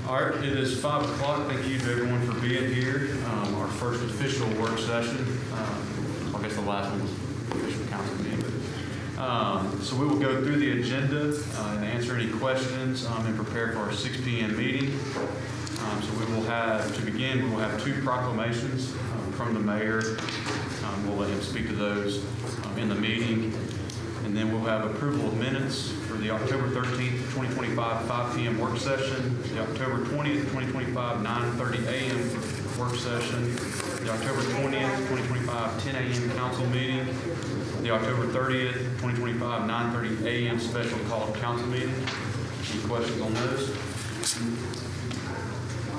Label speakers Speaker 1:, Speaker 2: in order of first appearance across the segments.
Speaker 1: All right, it is 5 o'clock. Thank you to everyone for being here. Our first official work session. I guess the last one was official council meeting. So we will go through the agenda and answer any questions and prepare for our 6 p.m. meeting. So we will have, to begin, we will have 2 proclamations from the mayor. We'll let him speak to those in the meeting. And then we'll have approval of minutes for the October 13th, 2025, 5 p.m. work session, the October 20th, 2025, 9:30 a.m. work session, the October 20th, 2025, 10 a.m. council meeting, the October 30th, 2025, 9:30 a.m. special called council meeting. Any questions on those?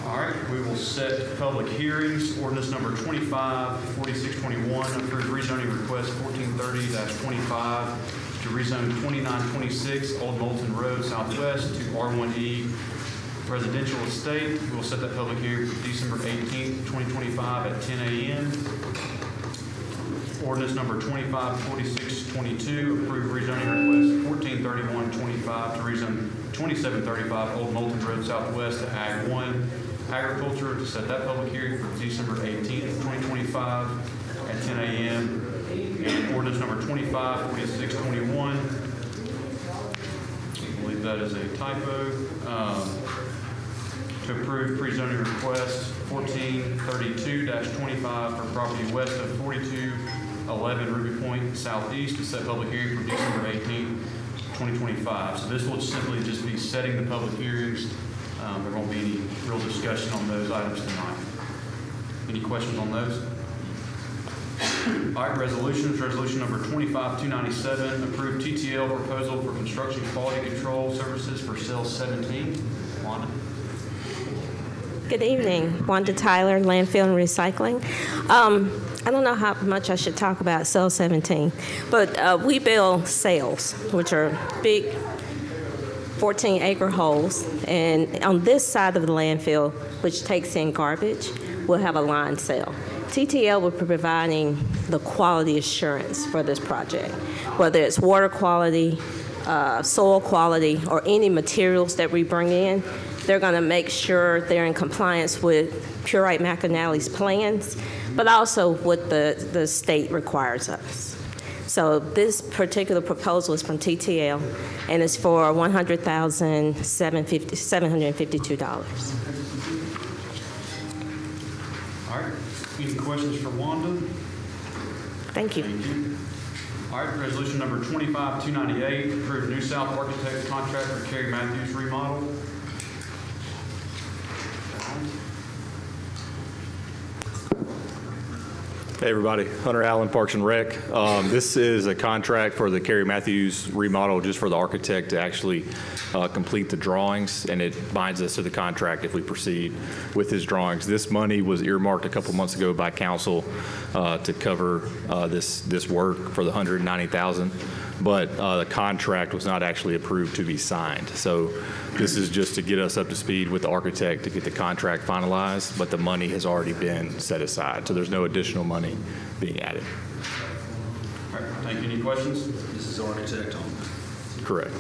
Speaker 1: All right, we will set public hearings. Ordinance number 254621, approved rezoning request 1430-25 to rezone 2926 Old Moulton Road Southwest to R1E residential estate. We will set that public hearing for December 18th, 2025 at 10 a.m. Ordinance number 254622, approved rezoning request 143125 to rezone 2735 Old Moulton Road Southwest to Ag 1 Agriculture, to set that public hearing for December 18th, 2025 at 10 a.m. And ordinance number 254621, I believe that is a typo, to approve pre-zoning request 1432-25 for property west of 4211 Ruby Point Southeast, to set public hearing for December 18th, 2025. So this will simply just be setting the public hearings. There won't be any real discussion on those items tonight. Any questions on those? All right, resolutions. Resolution number 25297, approved TTL proposal for construction quality control services for cell 17. Wanda.
Speaker 2: Good evening. Wanda Tyler, Landfill and Recycling. I don't know how much I should talk about cell 17, but we build cells, which are big 14-acre holes, and on this side of the landfill, which takes in garbage, we'll have a line cell. TTL will be providing the quality assurance for this project, whether it's water quality, soil quality, or any materials that we bring in. They're going to make sure they're in compliance with Purite McAnally's plans, but also what the state requires of us. So this particular proposal is from TTL, and it's for $100,752.
Speaker 1: All right. Any questions for Wanda?
Speaker 2: Thank you.
Speaker 1: Thank you. All right. Resolution number 25298, approved New South Architect contract for Carrie Matthews remodel.
Speaker 3: Hey everybody, Hunter Allen, Parks and Rec. This is a contract for the Carrie Matthews remodel, just for the architect to actually complete the drawings, and it binds us to the contract if we proceed with his drawings. This money was earmarked a couple months ago by council to cover this work for the $190,000, but the contract was not actually approved to be signed. So this is just to get us up to speed with the architect to get the contract finalized, but the money has already been set aside, so there's no additional money being added.
Speaker 1: All right. Thank you. Any questions?
Speaker 4: This is architect on.
Speaker 3: Correct.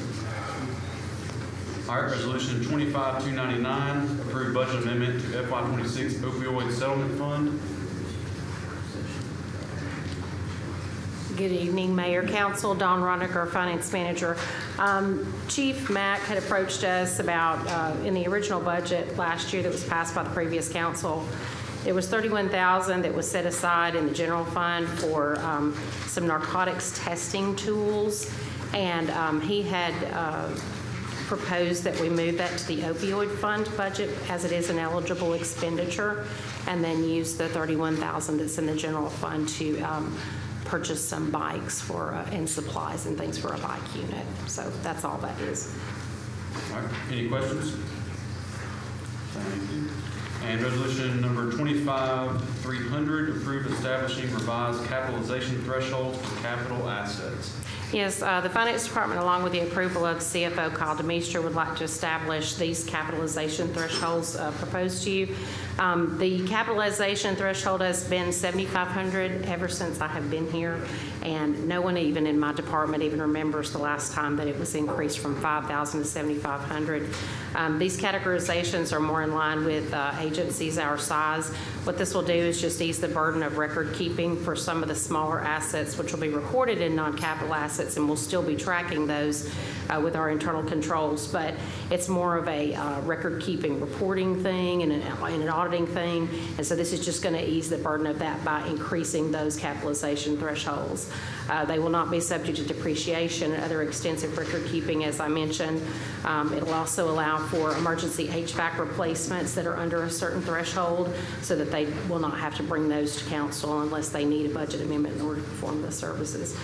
Speaker 1: All right. Resolution 25299, approved budget amendment to FY26 opioid settlement fund.
Speaker 5: Good evening, Mayor, Council. Dawn Roniker, Finance Manager. Chief Mack had approached us about, in the original budget last year that was passed by the previous council, there was $31,000 that was set aside in the general fund for some narcotics testing tools, and he had proposed that we move that to the opioid fund budget as it is an eligible expenditure, and then use the $31,000 that's in the general fund to purchase some bikes for and supplies and things for a bike unit. So that's all that is.
Speaker 1: All right. Any questions? Thank you. And resolution number 25300, approved establishing revised capitalization thresholds for capital assets.
Speaker 5: Yes, the Finance Department, along with the approval of CFO Kyle DeMeester, would like to establish these capitalization thresholds proposed to you. The capitalization threshold has been $7,500 ever since I have been here, and no one even in my department even remembers the last time that it was increased from $5,000 to $7,500. These categorizations are more in line with agencies our size. What this will do is just ease the burden of record keeping for some of the smaller assets, which will be recorded in non-capital assets, and we'll still be tracking those with our internal controls. But it's more of a record keeping reporting thing and an auditing thing. And so this is just going to ease the burden of that by increasing those capitalization thresholds. They will not be subject to depreciation and other extensive record keeping, as I mentioned. It'll also allow for emergency HVAC replacements that are under a certain threshold so that they will not have to bring those to council unless they need a budget amendment in order to perform the services.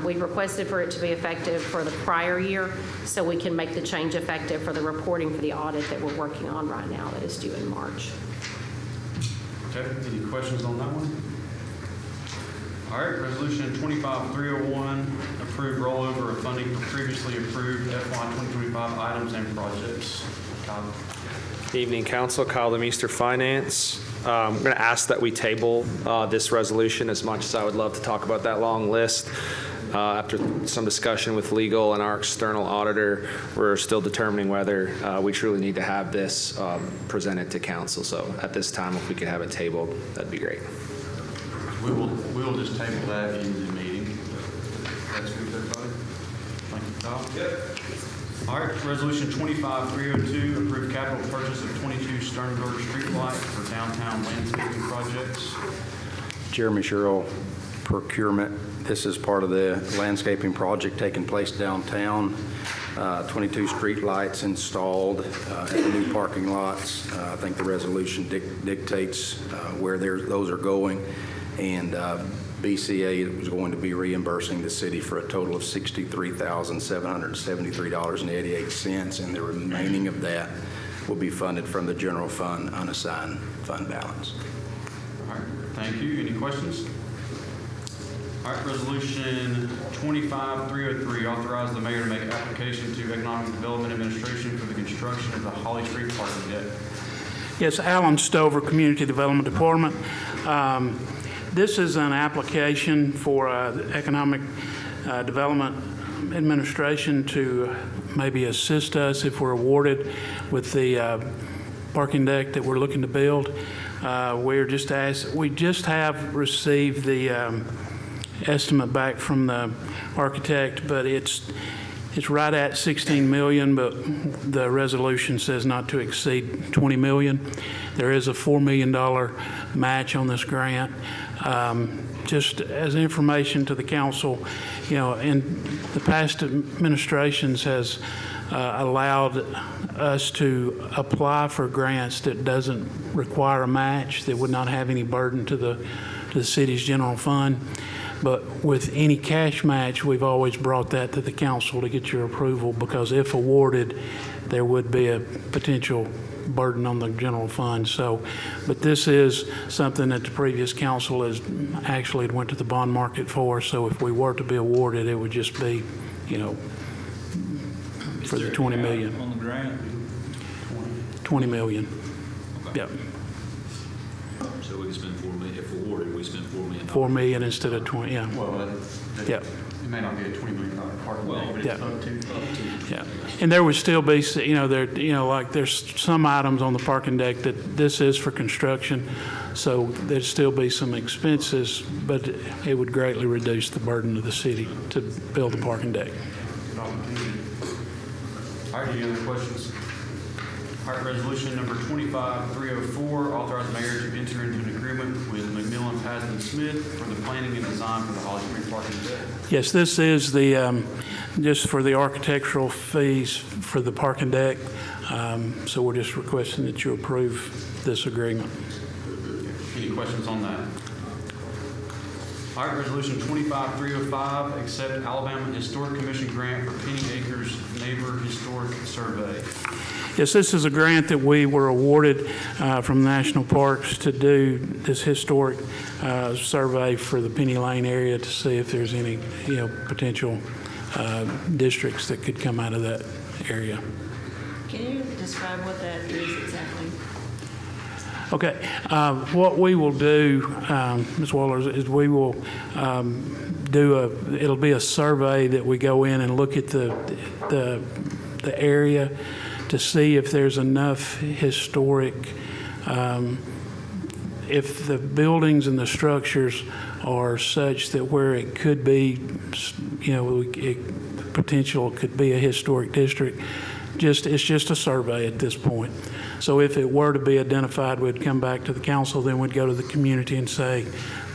Speaker 5: We requested for it to be effective for the prior year so we can make the change effective for the reporting for the audit that we're working on right now that is due in March.
Speaker 1: Okay, any questions on that one? All right, resolution 25301, approved rollover of funding for previously approved FY 2025 items and projects. Kyle.
Speaker 4: Evening, Council. Kyle DeMeester, Finance. I'm going to ask that we table this resolution, as much as I would love to talk about that long list. After some discussion with legal and our external auditor, we're still determining whether we truly need to have this presented to council. So at this time, if we could have it tabled, that'd be great.
Speaker 1: We will just table that in the meeting. That's good with everybody? Thank you, Kyle. Yep. All right, resolution 25302, approved capital purchase of 22 Sternberg street lights for downtown landscaping projects.
Speaker 6: Jeremy Sherrill, procurement. This is part of the landscaping project taking place downtown. 22 street lights installed at the new parking lots. I think the resolution dictates where those are going. And BCA is going to be reimbursing the city for a total of $63,773.88, and the remaining of that will be funded from the general fund unassigned fund balance.
Speaker 1: All right, thank you. Any questions? All right, resolution 25303, authorize the mayor to make application to Economic Development Administration for the construction of the Holly Street parking deck.
Speaker 7: Yes, Alan Stover, Community Development Department. This is an application for the Economic Development Administration to maybe assist us if we're awarded with the parking deck that we're looking to build. We just have received the estimate back from the architect, but it's right at $16 million, but the resolution says not to exceed $20 million. There is a $4 million match on this grant. Just as information to the council, in the past administrations has allowed us to apply for grants that doesn't require a match, that would not have any burden to the city's general fund. But with any cash match, we've always brought that to the council to get your approval, because if awarded, there would be a potential burden on the general fund. So, but this is something that the previous council has actually went to the bond market for. So if we were to be awarded, it would just be, for the $20 million.
Speaker 8: On the grant?
Speaker 7: 20 million.
Speaker 8: Okay.
Speaker 7: Yep.
Speaker 8: So we can spend $4 million, if awarded, we spend $4 million.
Speaker 7: 4 million instead of 20, yeah.
Speaker 1: Well,
Speaker 7: Yep.
Speaker 1: It may not be a $20 million parking deck, but it's
Speaker 7: Yeah.
Speaker 1: up to.
Speaker 7: Yeah, and there would still be, like there's some items on the parking deck that this is for construction, so there'd still be some expenses, but it would greatly reduce the burden of the city to build the parking deck.
Speaker 1: Good opportunity. All right, any other questions? All right, resolution number 25304, authorize the mayor to enter into an agreement with McMillan Pasden Smith for the planning and design for the Holly Street parking deck.
Speaker 7: Yes, this is the, just for the architectural fees for the parking deck, so we're just requesting that you approve this agreement.
Speaker 1: Any questions on that? All right, resolution 25305, accept Alabama Historic Commission grant for Penny Acres Neighbor Historic Survey.
Speaker 7: Yes, this is a grant that we were awarded from National Parks to do this historic survey for the Penny Lane area to see if there's any, potential districts that could come out of that area.
Speaker 9: Can you describe what that is exactly?
Speaker 7: Okay, what we will do, Ms. Waller, is we will it'll be a survey that we go in and look at the area to see if there's enough historic, if the buildings and the structures are such that where it could be, potential could be a historic district. It's just a survey at this point. So if it were to be identified, we'd come back to the council, then we'd go to the community and say,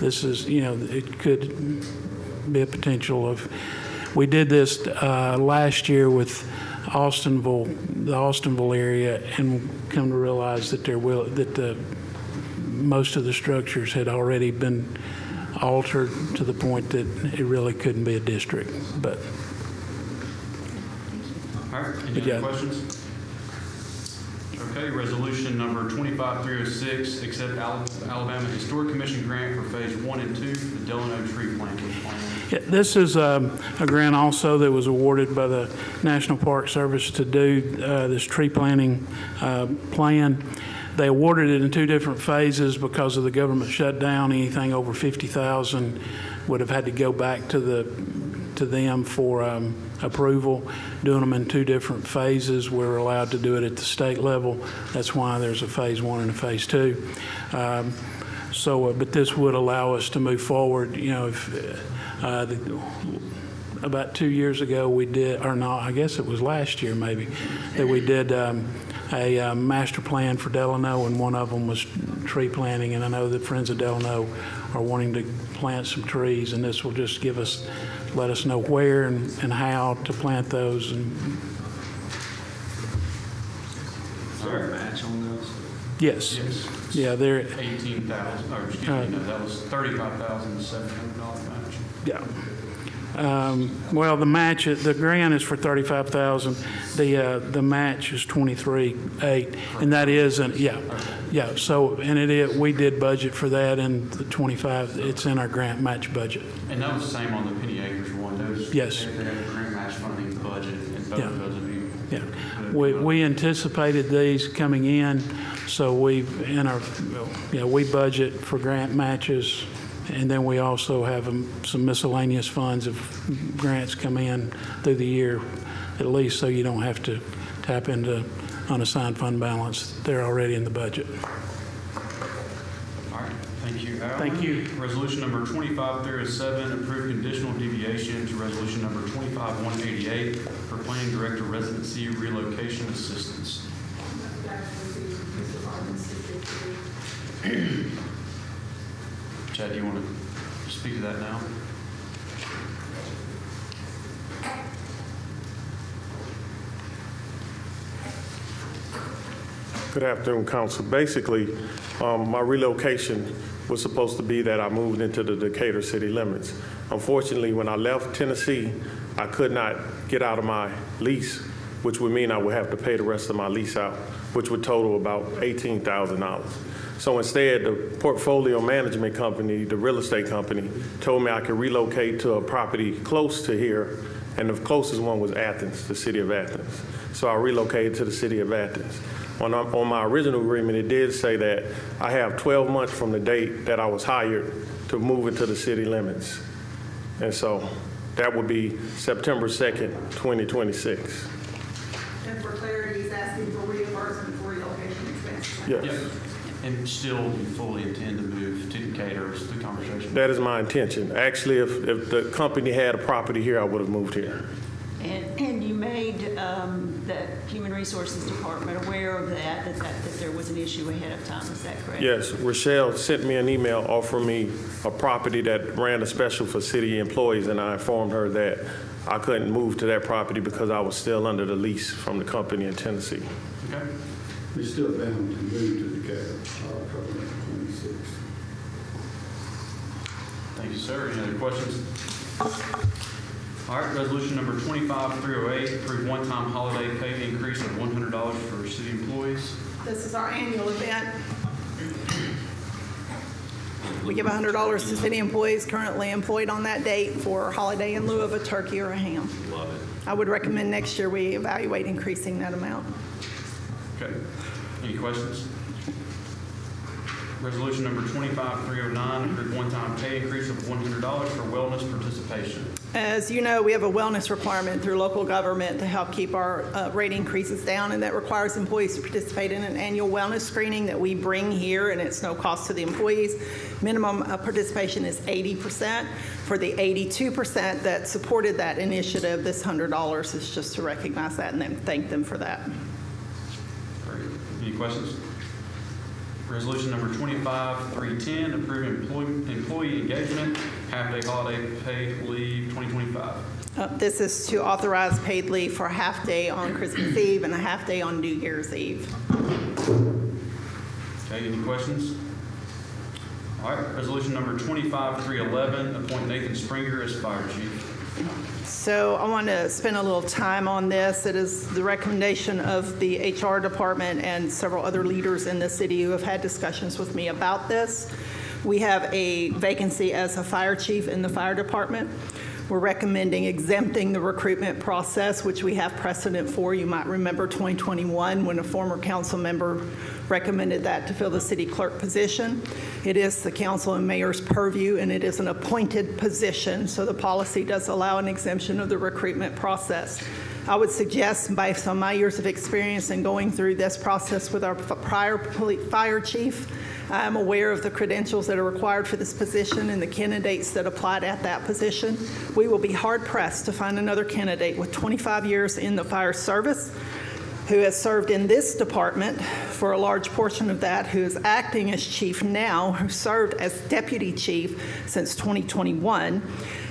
Speaker 7: this is, it could be a potential of, we did this last year with Austinville, the Austinville area, and come to realize that most of the structures had already been altered to the point that it really couldn't be a district, but.
Speaker 1: All right, any other questions? Okay, resolution number 25306, accept Alabama Historic Commission grant for phase 1 and 2 for the Delano tree planting plan.
Speaker 7: Yeah, this is a grant also that was awarded by the National Park Service to do this tree planting plan. They awarded it in 2 different phases because of the government shutdown. Anything over 50,000 would have had to go back to them for approval. Doing them in 2 different phases. We're allowed to do it at the state level. That's why there's a phase 1 and a phase 2. But this would allow us to move forward. About 2 years ago we did, or not, I guess it was last year maybe, that we did a master plan for Delano, and one of them was tree planting, and I know that Friends of Delano are wanting to plant some trees, and this will just let us know where and how to plant those.
Speaker 8: Is there a match on those?
Speaker 7: Yes.
Speaker 1: Yes.
Speaker 7: Yeah, they're,
Speaker 1: 18,000, or excuse me, no, that was $35,700 match.
Speaker 7: yeah. Well, the grant is for $35,000. The match is $23,800, and that is yeah. So we did budget for that in the 25. It's in our grant match budget.
Speaker 1: And that was the same on the Penny Acres one.
Speaker 7: Yes.
Speaker 1: They had grant match funding budget, and both of those would be.
Speaker 7: Yeah, we anticipated these coming in, so we budget for grant matches. And then we also have some miscellaneous funds if grants come in through the year, at least so you don't have to tap into unassigned fund balance. They're already in the budget.
Speaker 1: All right, thank you, Al.
Speaker 7: Thank you.
Speaker 1: Resolution number 25307, approve conditional deviation to resolution number 25188 for planning director residency relocation assistance. Chad, do you want to speak to that now?
Speaker 10: Good afternoon, Council. Basically, my relocation was supposed to be that I moved into the Decatur city limits. Unfortunately, when I left Tennessee, I could not get out of my lease, which would mean I would have to pay the rest of my lease out, which would total about $18,000. So instead, the portfolio management company, the real estate company, told me I could relocate to a property close to here, and the closest one was Athens, the city of Athens. So I relocated to the city of Athens. On my original agreement, it did say that I have 12 months from the date that I was hired to move into the city limits. And so that would be September 2nd, 2026.
Speaker 11: And for clarity, he's asking for reimbursement for relocation expenses.
Speaker 10: Yes.
Speaker 1: Yep. And still, you fully intend to move to Decatur? Was the conversation?
Speaker 10: That is my intention. Actually, if the company had a property here, I would have moved here.
Speaker 9: And you made the Human Resources Department aware of that there was an issue ahead of time. Is that correct?
Speaker 10: Yes. Rochelle sent me an email offering me a property that ran a special for city employees, and I informed her that I couldn't move to that property because I was still under the lease from the company in Tennessee.
Speaker 1: Okay.
Speaker 12: We're still bound to move to Decatur, October 26th.
Speaker 1: Thank you, sir. Any other questions? All right, resolution number 25308, approve one-time holiday pay increase of $100 for city employees.
Speaker 11: This is our annual event. We give $100 to city employees currently employed on that date for a holiday in lieu of a turkey or a ham.
Speaker 8: Love it.
Speaker 11: I would recommend next year we evaluate increasing that amount.
Speaker 1: Okay. Any questions? Resolution number 25309, approve one-time pay increase of $100 for wellness participation.
Speaker 11: As you know, we have a wellness requirement through local government to help keep our rate increases down, and that requires employees to participate in an annual wellness screening that we bring here, and it's no cost to the employees. Minimum participation is 80%. For the 82% that supported that initiative, this $100 is just to recognize that and then thank them for that.
Speaker 1: Great. Any questions? Resolution number 25310, approve employee engagement, half-day holiday paid leave 2025.
Speaker 11: This is to authorize paid leave for a half day on Christmas Eve and a half day on New Year's Eve.
Speaker 1: Okay, any questions? All right, resolution number 25311, appoint Nathan Springer as fire chief.
Speaker 11: So I want to spend a little time on this. It is the recommendation of the HR department and several other leaders in the city who have had discussions with me about this. We have a vacancy as a fire chief in the fire department. We're recommending exempting the recruitment process, which we have precedent for. You might remember 2021 when a former council member recommended that to fill the city clerk position. It is the council and mayor's purview, and it is an appointed position, so the policy does allow an exemption of the recruitment process. I would suggest, based on my years of experience in going through this process with our prior fire chief, I am aware of the credentials that are required for this position and the candidates that applied at that position. We will be hard-pressed to find another candidate with 25 years in the fire service who has served in this department for a large portion of that, who is acting as chief now, who served as deputy chief since 2021.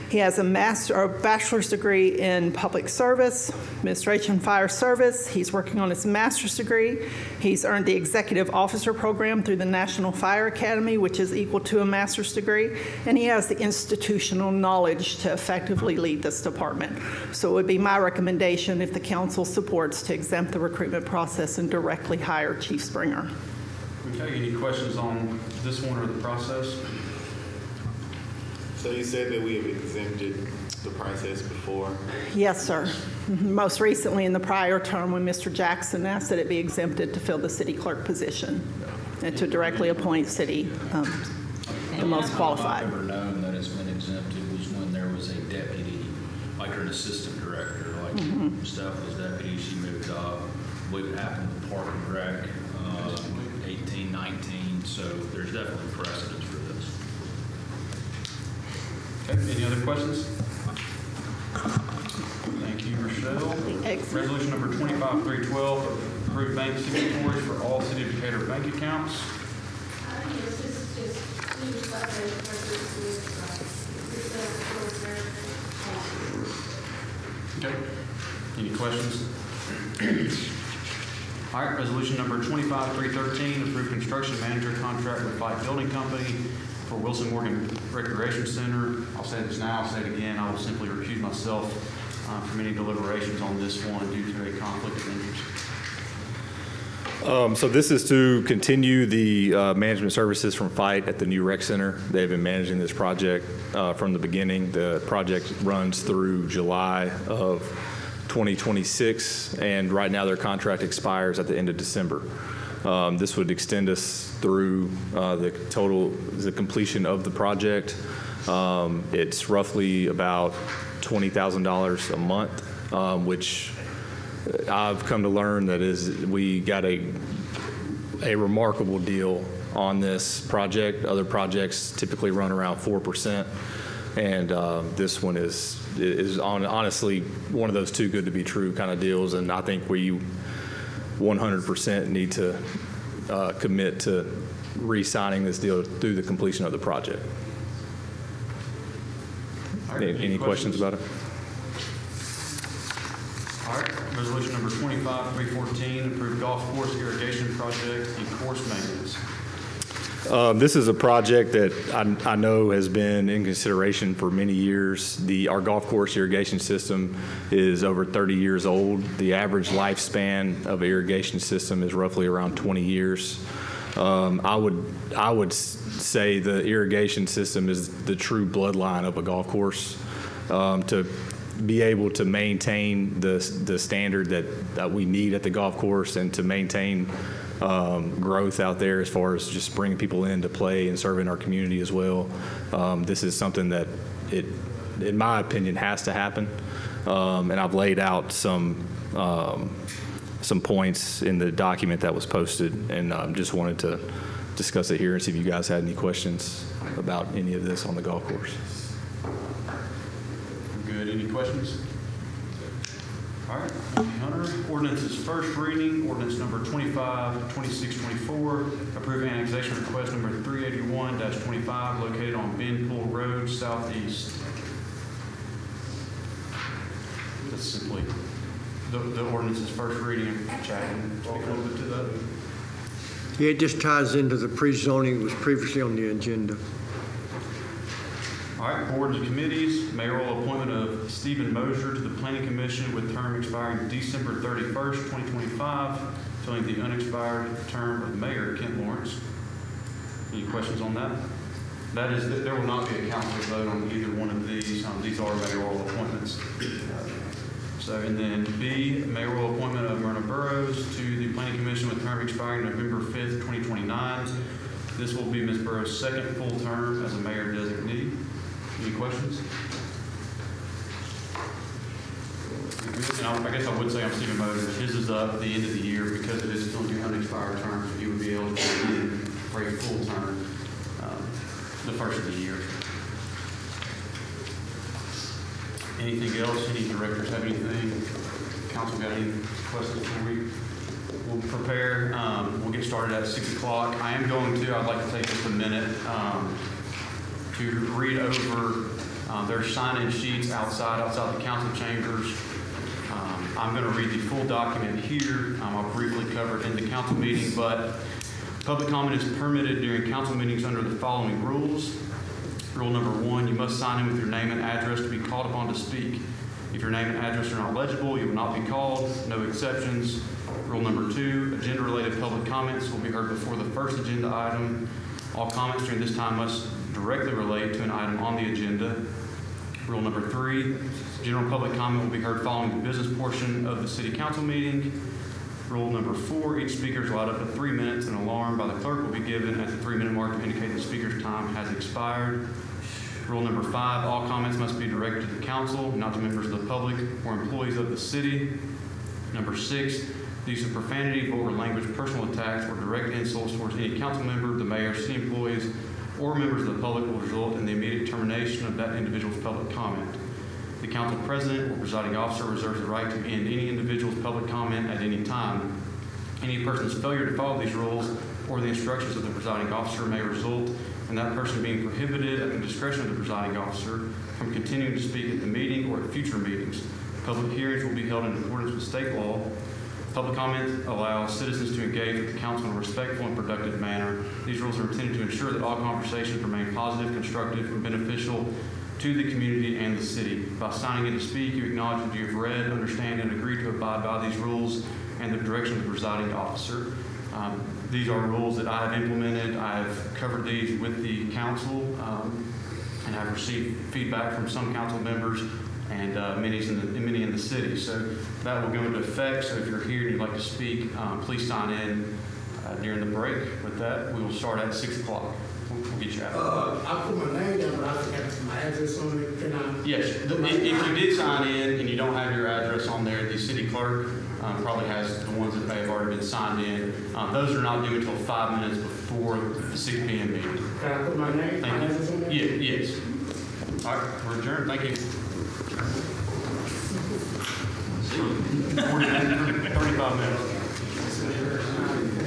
Speaker 11: He has a bachelor's degree in public service, administration, fire service. He's working on his master's degree. He's earned the executive officer program through the National Fire Academy, which is equal to a master's degree. And he has the institutional knowledge to effectively lead this department. So it would be my recommendation, if the council supports, to exempt the recruitment process and directly hire Chief Springer.
Speaker 1: Okay, any questions on this one or the process?
Speaker 13: So you said that we have exempted the process before?
Speaker 11: Yes, sir. Most recently in the prior term when Mr. Jackson asked that it be exempted to fill the city clerk position and to directly appoint city, the most qualified.
Speaker 8: I've never known that it's been exempted was when there was a deputy, like an assistant director, like Steph was deputy, she moved up. What happened with Park and Rec, 18, 19, so there's definitely precedence for this.
Speaker 1: Okay, any other questions? Thank you, Rochelle.
Speaker 11: Excellent.
Speaker 1: Resolution number 25312, approve bank signatories for all City of Decatur bank accounts. Okay, any questions? All right, resolution number 25313, approve construction manager contract with Fight Building Company for Wilson Morgan Recreation Center. I'll say this now, I'll say it again. I will simply recuse myself from any deliberations on this one due to a conflict of interest.
Speaker 3: So this is to continue the management services from Fight at the new rec center. They've been managing this project from the beginning. The project runs through July of 2026, and right now their contract expires at the end of December. This would extend us through the completion of the project. It's roughly about $20,000 a month, which I've come to learn that we got a remarkable deal on this project. Other projects typically run around 4%, and this one is honestly one of those too good to be true kind of deals, and I think we 100% need to commit to re-signing this deal through the completion of the project.
Speaker 1: All right,
Speaker 3: Any questions about it?
Speaker 1: All right, resolution number 25314, approve golf course irrigation project and course maintenance.
Speaker 3: This is a project that I know has been in consideration for many years. Our golf course irrigation system is over 30 years old. The average lifespan of an irrigation system is roughly around 20 years. I would say the irrigation system is the true bloodline of a golf course. To be able to maintain the standard that we need at the golf course and to maintain growth out there as far as just bringing people in to play and serving our community as well. This is something that in my opinion, has to happen. And I've laid out some points in the document that was posted, and just wanted to discuss it here and see if you guys had any questions about any of this on the golf course.
Speaker 1: Good. Any questions? All right. Thank you, Hunter. Ordinance is first reading. Ordinance number 252624. Approve annexation request number 381-25 located on Bend Pool Road Southeast. That's simply the ordinance is first reading. Chad, can you speak a little bit to that?
Speaker 14: Yeah, it just ties into the pre-zoning that was previously on the agenda.
Speaker 1: All right, boards and committees, mayoral appointment of Stephen Mosier to the Planning Commission with term expiring December 31st, 2025, filling the unexpired term of Mayor Kent Lawrence. Any questions on that? That is, there will not be a council vote on either one of these. These are mayoral appointments. So, and then B, mayoral appointment of Myrna Burrows to the Planning Commission with term expiring November 5th, 2029. This will be Ms. Burrows' second full term as a mayor designee. Any questions? And I guess I would say I'm Stephen Mosier. His is up at the end of the year because it is still an unexpired term, so he would be eligible for a full term the first of the year. Anything else? Any directors have anything? Council got any questions before we'll prepare? We'll get started at 6 o'clock. I'd like to take just a minute to read over their sign-in sheets outside the council chambers. I'm going to read the full document here. I'll briefly cover it in the council meeting, but public comment is permitted during council meetings under the following rules. Rule number 1, you must sign in with your name and address to be called upon to speak. If your name and address are not legible, you will not be called. No exceptions. Rule number 2, agenda-related public comments will be heard before the first agenda item. All comments during this time must directly relate to an item on the agenda. Rule number 3, general public comment will be heard following the business portion of the city council meeting. Rule number 4, each speaker is allowed up to 3 minutes. An alarm by the clerk will be given at the 3-minute mark to indicate the speaker's time has expired. Rule number 5, all comments must be directed to the council, not to members of the public or employees of the city. Number 6, the use of profanity, vulgar language, personal attacks, or direct insults towards any council member, the mayor, city employees, or members of the public will result in the immediate termination of that individual's public comment. The council president or presiding officer reserves the right to end any individual's public comment at any time. Any person's failure to follow these rules or the instructions of the presiding officer may result in that person being prohibited at the discretion of the presiding officer from continuing to speak at the meeting or at future meetings. Public hearings will be held in accordance with state law. Public comment allows citizens to engage with the council in a respectful and productive manner. These rules are intended to ensure that all conversations remain positive, constructive, and beneficial to the community and the city. By signing in to speak, you acknowledge that you have read, understand, and agree to abide by these rules and the direction of the presiding officer. These are rules that I have implemented. I've covered these with the council, and I've received feedback from some council members and many in the city. So that will go into effect. So if you're here and you'd like to speak, please sign in during the break. With that, we will start at 6 o'clock. We'll get you out.
Speaker 15: I put my name down, but I forgot my address on it. Can I?
Speaker 1: Yes. If you did sign in and you don't have your address on there, the city clerk probably has the ones that may have already been signed in. Those are not due until 5 minutes before the 6 p.m. meeting.
Speaker 15: Can I put my name?
Speaker 1: Thank you.
Speaker 15: Address on there?
Speaker 1: Yes. All right, we're adjourned. Thank you. 35 minutes.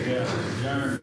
Speaker 1: Yeah, adjourned.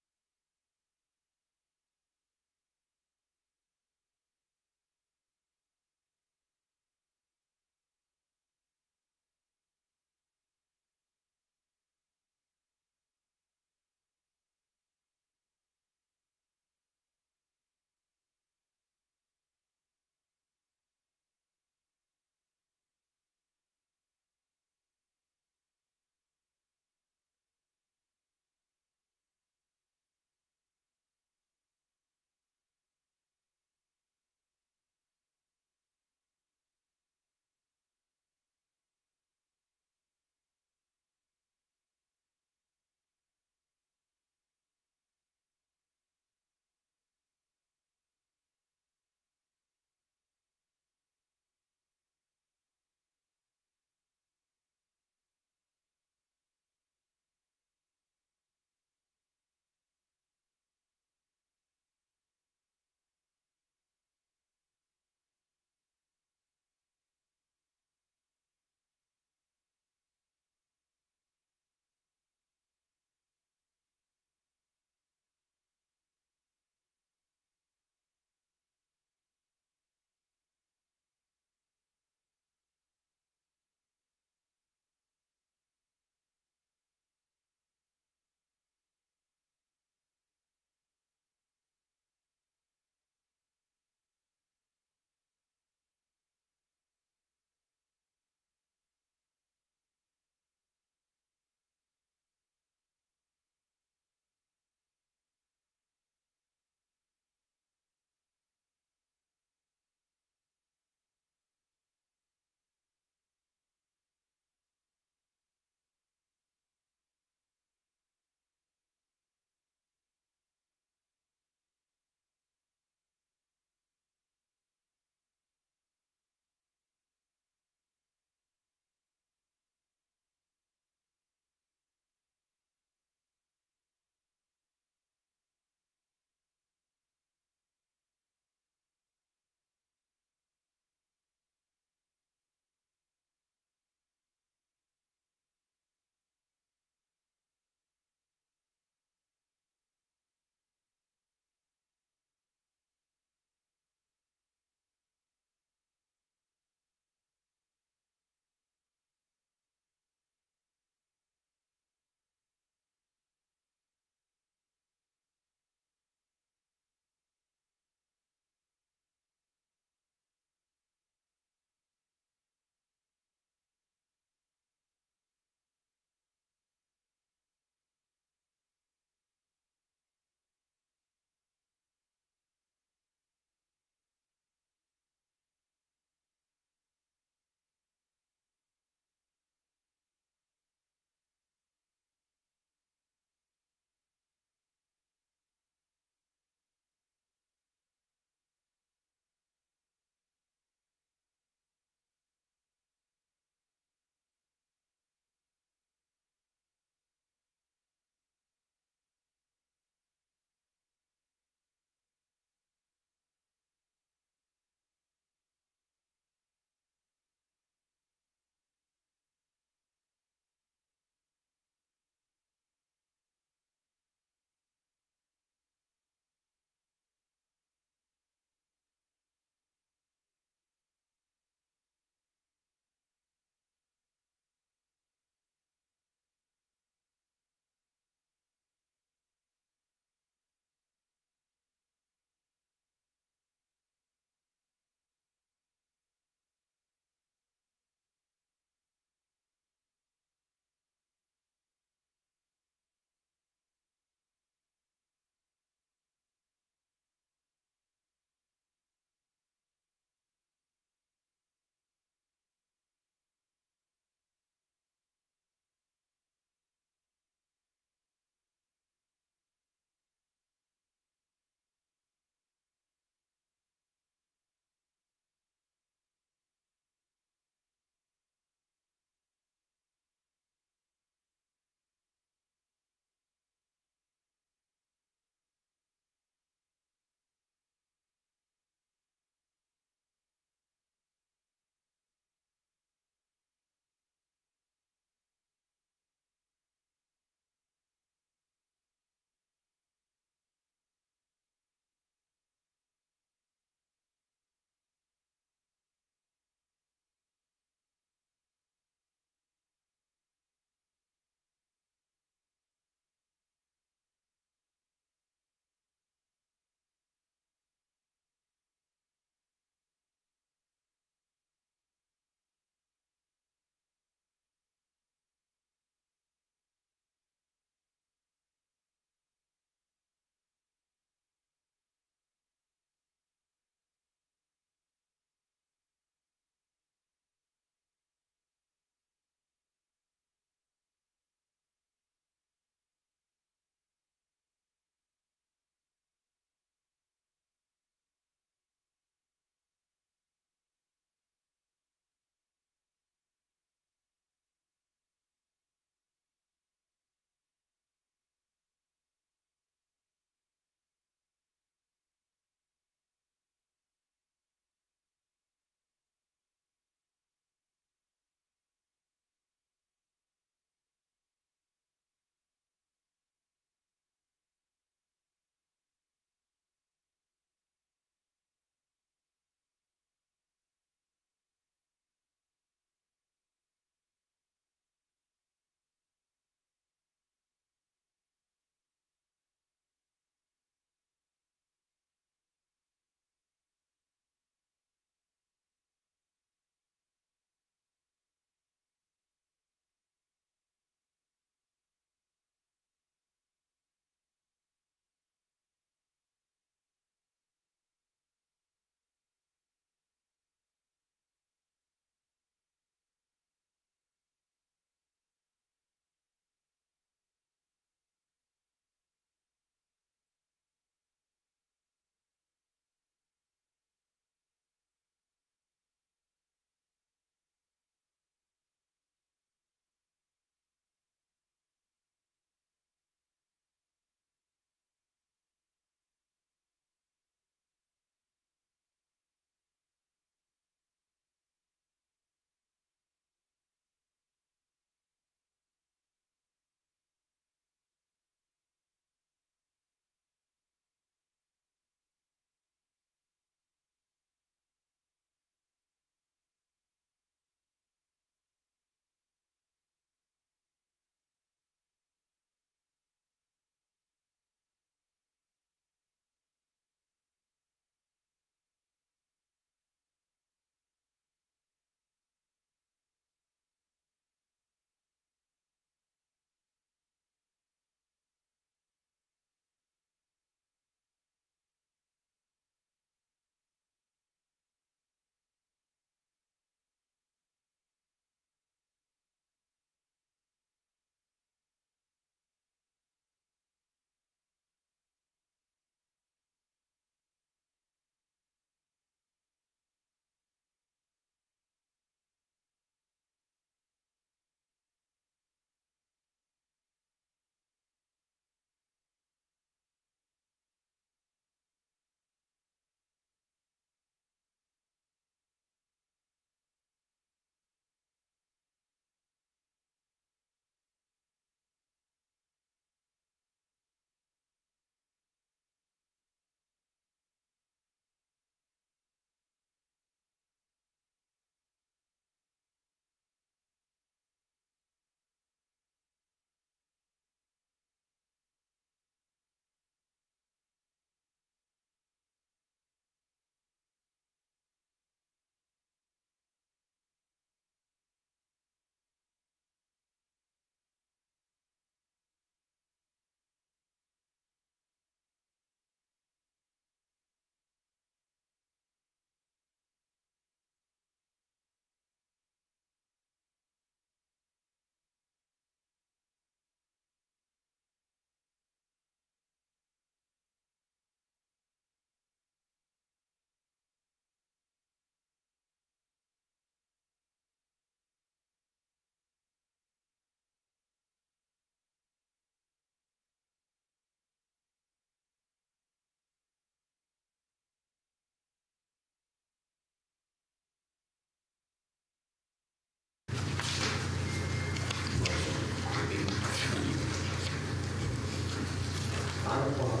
Speaker 15: o'clock.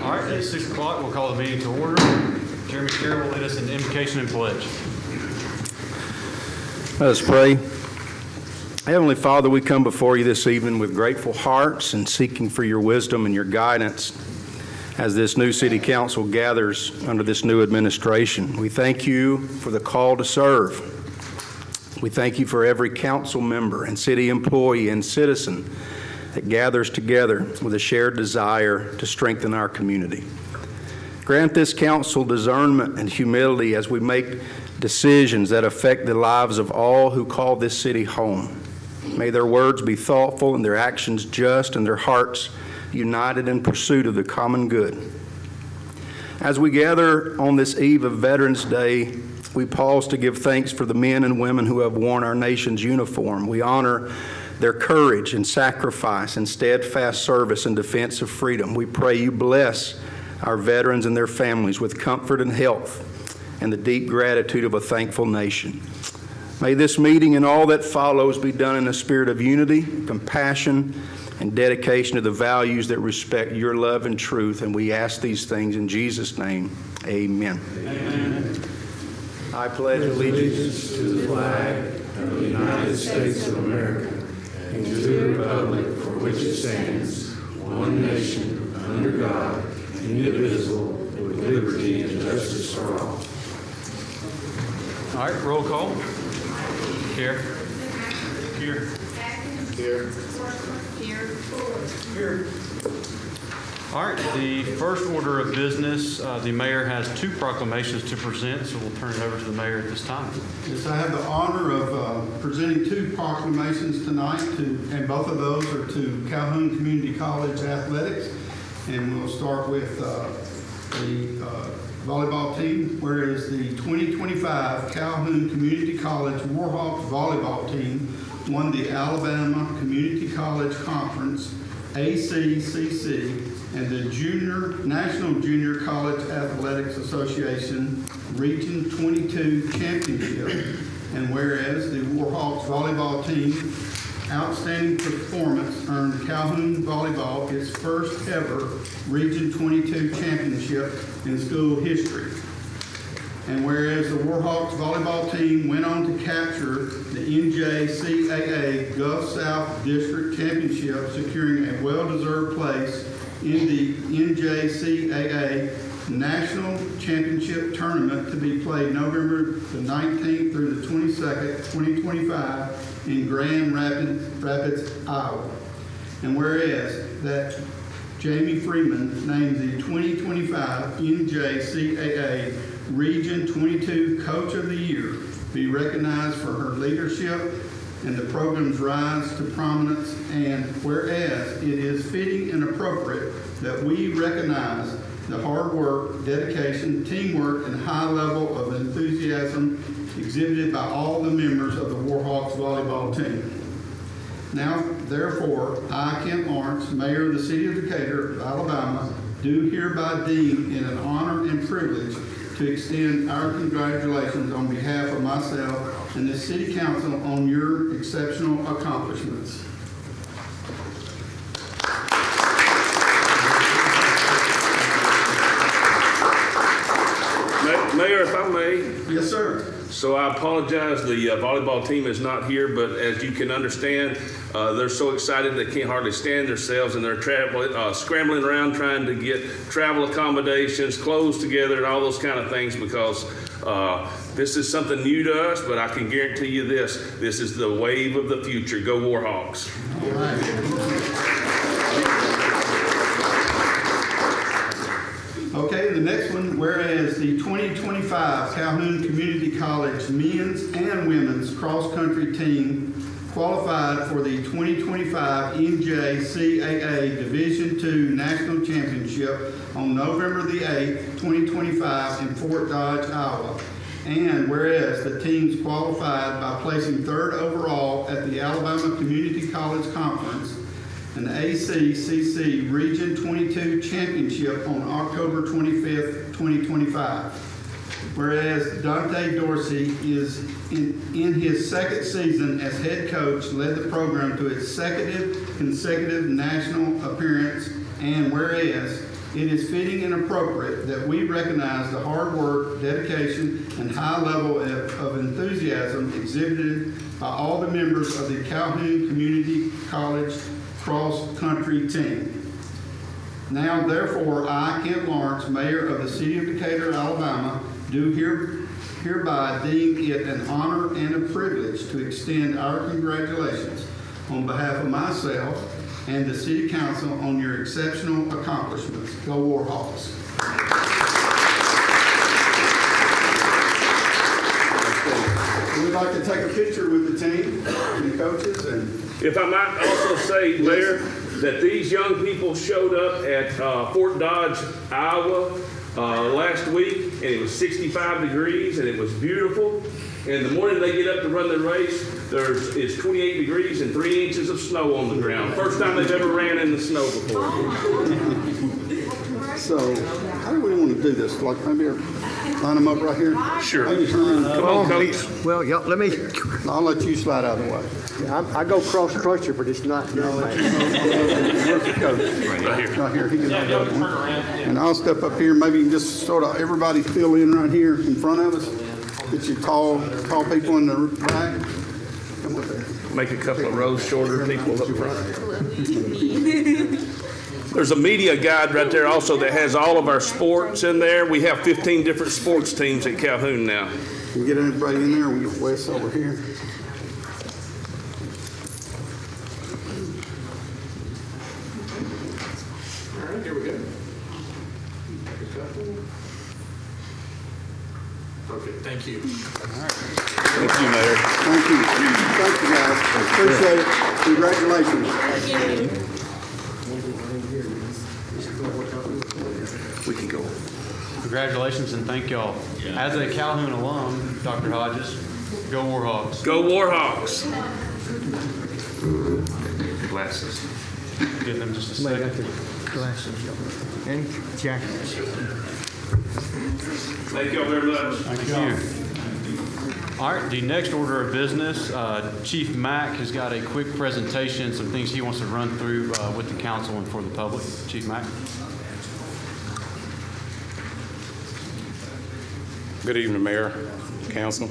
Speaker 1: All right, at 6 o'clock, we'll call the meeting to order. Chairman Carroll will lead us in invocation and pledge.
Speaker 6: Let us pray. Heavenly Father, we come before you this evening with grateful hearts and seeking for your wisdom and your guidance as this new city council gathers under this new administration. We thank you for the call to serve. We thank you for every council member and city employee and citizen that gathers together with a shared desire to strengthen our community. Grant this council discernment and humility as we make decisions that affect the lives of all who call this city home. May their words be thoughtful and their actions just and their hearts united in pursuit of the common good. As we gather on this eve of Veterans Day, we pause to give thanks for the men and women who have worn our nation's uniform. We honor their courage and sacrifice and steadfast service in defense of freedom. We pray you bless our veterans and their families with comfort and health and the deep gratitude of a thankful nation. May this meeting and all that follows be done in a spirit of unity, compassion, and dedication to the values that respect your love and truth. And we ask these things in Jesus' name. Amen. Amen. I pledge allegiance to the flag of the United States of America and to the republic for which it stands, one nation, under God, indivisible, with liberty and justice for all.
Speaker 1: All right, roll call. Here. Here.
Speaker 9: Here. Here.
Speaker 1: All right, the first order of business, the mayor has 2 proclamations to present, so we'll turn it over to the mayor at this time.
Speaker 12: Yes, I have the honor of presenting 2 proclamations tonight, and both of those are to Calhoun Community College Athletics. And we'll start with the volleyball team, whereas the 2025 Calhoun Community College Warhawks volleyball team won the Alabama Community College Conference, ACCC, and the National Junior College Athletics Association Region 22 Championship. And whereas the Warhawks volleyball team outstanding performance earned Calhoun Volleyball its first ever Region 22 championship in school history. And whereas the Warhawks volleyball team went on to capture the NJCAA Gulf South District Championship, securing a well-deserved place in the NJCAA National Championship Tournament to be played November the 19th through the 22nd, 2025 in Grand Rapids, Iowa. And whereas that Jamie Freeman named the 2025 NJCAA Region 22 Coach of the Year be recognized for her leadership and the program's rise to prominence. And whereas it is fitting and appropriate that we recognize the hard work, dedication, teamwork, and high level of enthusiasm exhibited by all the members of the Warhawks volleyball team. Now, therefore, I, Kent Lawrence, Mayor of the City of Decatur, Alabama, do hereby deem it an honor and privilege to extend our congratulations on behalf of myself and the City Council on your exceptional accomplishments.
Speaker 16: Mayor, if I may.
Speaker 12: Yes, sir.
Speaker 16: So I apologize, the volleyball team is not here, but as you can understand, they're so excited they can't hardly stand themselves, and they're scrambling around trying to get travel accommodations, clothes together, and all those kind of things, because this is something new to us, but I can guarantee you this is the wave of the future. Go Warhawks.
Speaker 12: All right. Okay, the next one, whereas the 2025 Calhoun Community College men's and women's cross-country team qualified for the 2025 NJCAA Division II National Championship on November the 8th, 2025 in Fort Dodge, Iowa. And whereas the teams qualified by placing 3rd overall at the Alabama Community College Conference, an ACCC Region 22 Championship on October 25th, 2025. Whereas Dante Dorsey is in his 2nd season as head coach, led the program to its 2nd consecutive national appearance and whereas it is fitting and appropriate that we recognize the hard work, dedication, and high level of enthusiasm exhibited by all the members of the Calhoun Community College cross-country team. Now, therefore, I, Kent Lawrence, Mayor of the City of Decatur, Alabama, do hereby deem it an honor and a privilege to extend our congratulations on behalf of myself and the City Council on your exceptional accomplishments. Go Warhawks. We'd like to take a picture with the team and the coaches. And
Speaker 16: if I might also say, Mayor, that these young people showed up at Fort Dodge, Iowa last week, and it was 65 degrees, and it was beautiful. And the morning they get up to run their race, it's 28 degrees and 3 inches of snow on the ground. First time they've ever ran in the snow before.
Speaker 12: So, how do we want to do this? Like maybe line them up right here?
Speaker 16: Sure.
Speaker 12: Come
Speaker 16: on, Coach.
Speaker 14: Well, yeah, let me,
Speaker 12: I'll let you slide out of the way.
Speaker 14: I go cross-country, but it's not.
Speaker 12: Where's the coach?
Speaker 16: Right here.
Speaker 12: Right here. He can have that one. And I'll step up here. Maybe you can just sort of everybody fill in right here in front of us. Get you tall people in the back. Come up there.
Speaker 16: Make a couple of rows shorter, people up front. There's a media guide right there also that has all of our sports in there. We have 15 different sports teams at Calhoun now.
Speaker 12: We get everybody in there. We get Wes over here.
Speaker 16: All right, here we go. Okay, thank you.
Speaker 12: Thank you, Mayor. Thank you. Thank you, guys. Appreciate it. Congratulations.
Speaker 16: We can go.
Speaker 1: Congratulations and thank y'all. As a Calhoun alum, Dr. Hodges, go Warhawks.
Speaker 16: Go Warhawks. Glasses.
Speaker 1: Give them just a second.
Speaker 14: Glasses, and jackets.
Speaker 16: Thank y'all very much.
Speaker 1: Thank you. All right, the next order of business, Chief Mack has got a quick presentation, some things he wants to run through with the council and for the public. Chief Mack.
Speaker 17: Good evening, Mayor, Council.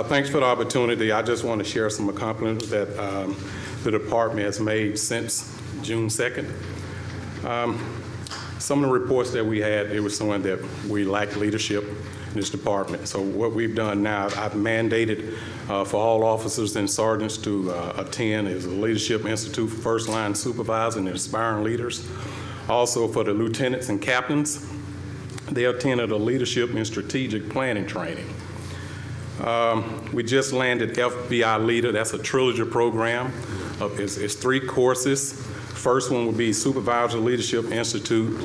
Speaker 17: Thanks for the opportunity. I just want to share some accomplishments that the department has made since June 2nd. Some of the reports that we had, it was showing that we lack leadership in this department. So what we've done now, I've mandated for all officers and sergeants to attend is a Leadership Institute for First Line Supervisors and Aspiring Leaders. Also for the lieutenants and captains, they attended a Leadership and Strategic Planning training. We just landed FBI Leader. That's a trilogy program. It's 3 courses. First one would be Supervisor Leadership Institute.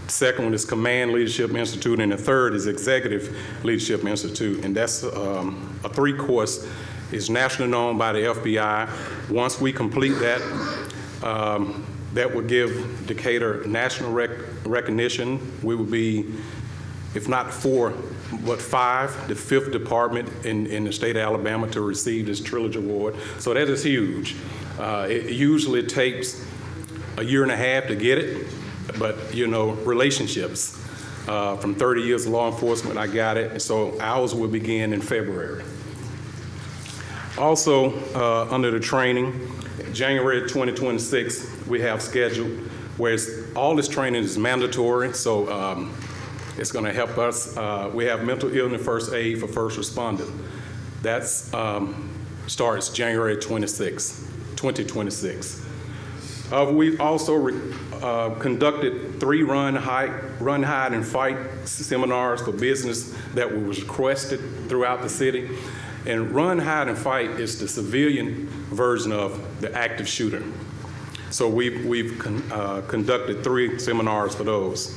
Speaker 17: Second one is Command Leadership Institute. And the third is Executive Leadership Institute. And that's a 3-course. It's nationally known by the FBI. Once we complete that, that would give Decatur national recognition. We would be, if not 4, but 5, the 5th department in the state of Alabama to receive this Trilogy Award. So that is huge. It usually takes a year and a half to get it, but you know, relationships. From 30 years of law enforcement, I got it. So ours will begin in February. Also, under the training, January 2026, we have scheduled, where all this training is mandatory, so it's going to help us. We have mental illness first aid for first responders. That starts January 26, 2026. We also conducted 3 run, hide, and fight seminars for business that was requested throughout the city. And run, hide, and fight is the civilian version of the active shooter. So we've conducted 3 seminars for those.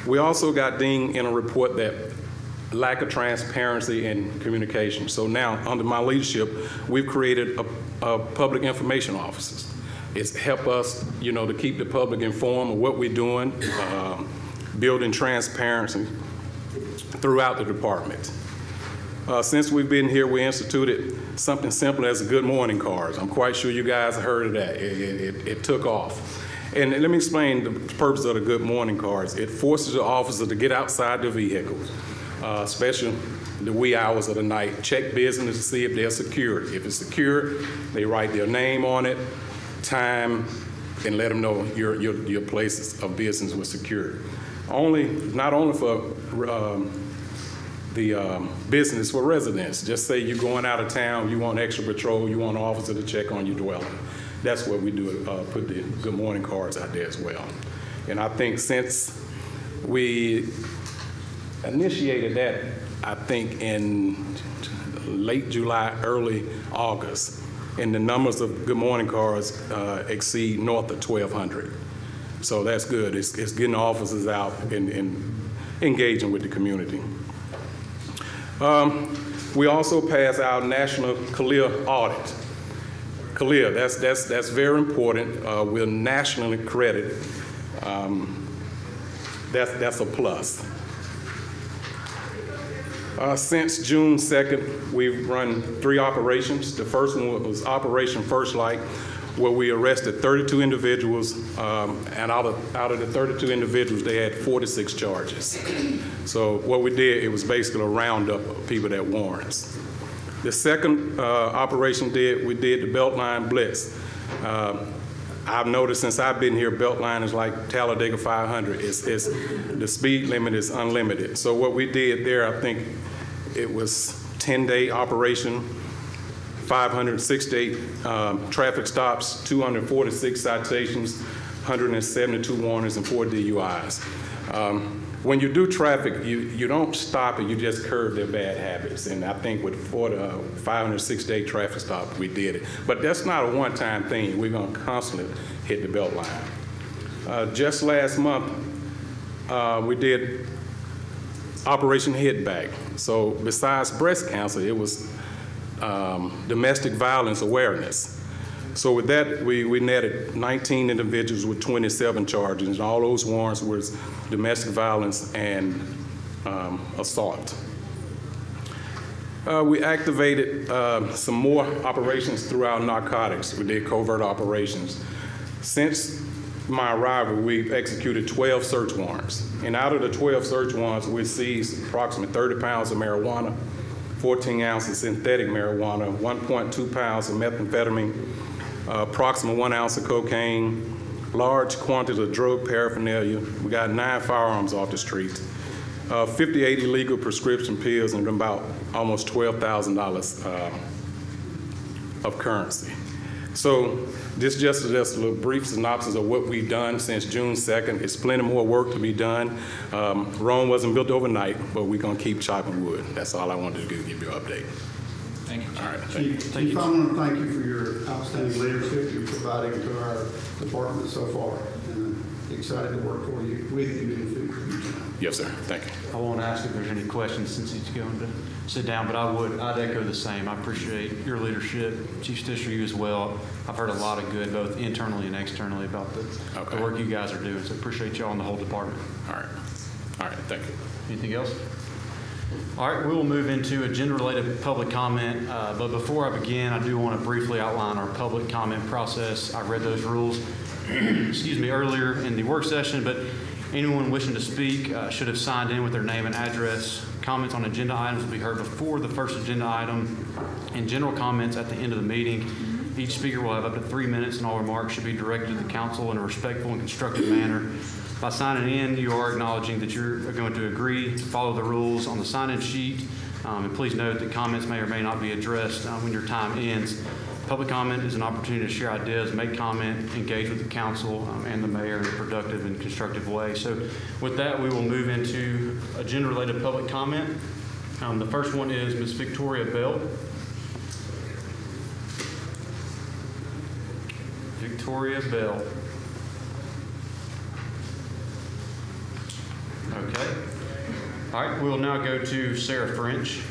Speaker 17: We also got dinged in a report that lack of transparency and communication. So now, under my leadership, we've created a public information office. It's helped us, you know, to keep the public informed of what we're doing, building transparency throughout the department. Since we've been here, we instituted something simple as a good morning cards. I'm quite sure you guys heard of that. It took off. And let me explain the purpose of the good morning cards. It forces the officer to get outside their vehicles, especially the wee hours of the night, check business to see if they're secured. If it's secured, they write their name on it, time, and let them know your places of business was secured. Not only for the business, for residents. Just say you're going out of town, you want extra patrol, you want an officer to check on your dwelling. That's what we do, put the good morning cards out there as well. And I think since we initiated that, I think in late July, early August, and the numbers of good morning cards exceed north of 1,200. So that's good. It's getting officers out and engaging with the community. We also pass our national CALEA audit. CALEA, that's very important. We're nationally accredited. That's a plus. Since June 2nd, we've run 3 operations. The first one was Operation First Light, where we arrested 32 individuals, and out of the 32 individuals, they had 46 charges. So what we did, it was basically a roundup of people that warrants. The second operation we did the Beltline Blitz. I've noticed since I've been here, Beltline is like Talladega 500. The speed limit is unlimited. So what we did there, I think it was 10-day operation, 568 traffic stops, 246 citations, 172 warnings, and 4 DUIs. When you do traffic, you don't stop it, you just curb their bad habits. And I think with 568 traffic stops, we did it. But that's not a one-time thing. We're going to constantly hit the belt line. Just last month, we did Operation Hit Back. So besides breast cancer, it was domestic violence awareness. So with that, we netted 19 individuals with 27 charges, and all those warrants were domestic violence and assault. We activated some more operations throughout narcotics. We did covert operations. Since my arrival, we've executed 12 search warrants. And out of the 12 search warrants, we seized approximately 30 pounds of marijuana, 14 ounces synthetic marijuana, 1.2 pounds of methamphetamine, approximately 1 ounce of cocaine, large quantities of drug paraphernalia. We got 9 firearms off the streets, 58 illegal prescription pills, and about almost $12,000 of currency. So this just a little brief synopsis of what we've done since June 2nd. It's plenty more work to be done. Rome wasn't built overnight, but we're going to keep chopping wood. That's all I wanted to do, give you an update.
Speaker 8: Thank you.
Speaker 17: All right.
Speaker 12: Chief, I want to thank you for your outstanding leadership you're providing to our department so far. And excited to work with you in the future.
Speaker 17: Yes, sir. Thank you.
Speaker 1: I won't ask if there's any questions since he's going to sit down, but I'd echo the same. I appreciate your leadership, Chief Stisher, you as well. I've heard a lot of good, both internally and externally, about the work you guys are doing. So appreciate y'all and the whole department.
Speaker 17: All right. All right. Thank you.
Speaker 1: Anything else? All right, we will move into agenda-related public comment, but before I begin, I do want to briefly outline our public comment process. I read those rules, excuse me, earlier in the work session, but anyone wishing to speak should have signed in with their name and address. Comments on agenda items will be heard before the first agenda item, and general comments at the end of the meeting. Each speaker will have up to 3 minutes, and all remarks should be directed to the council in a respectful and constructive manner. By signing in, you are acknowledging that you're going to agree to follow the rules on the sign-in sheet. And please note that comments may or may not be addressed when your time ends. Public comment is an opportunity to share ideas, make comment, engage with the council and the mayor in a productive and constructive way. So with that, we will move into agenda-related public comment. The first one is Ms. Victoria Bell. Victoria Bell. Okay. All right, we'll now go to Sarah French.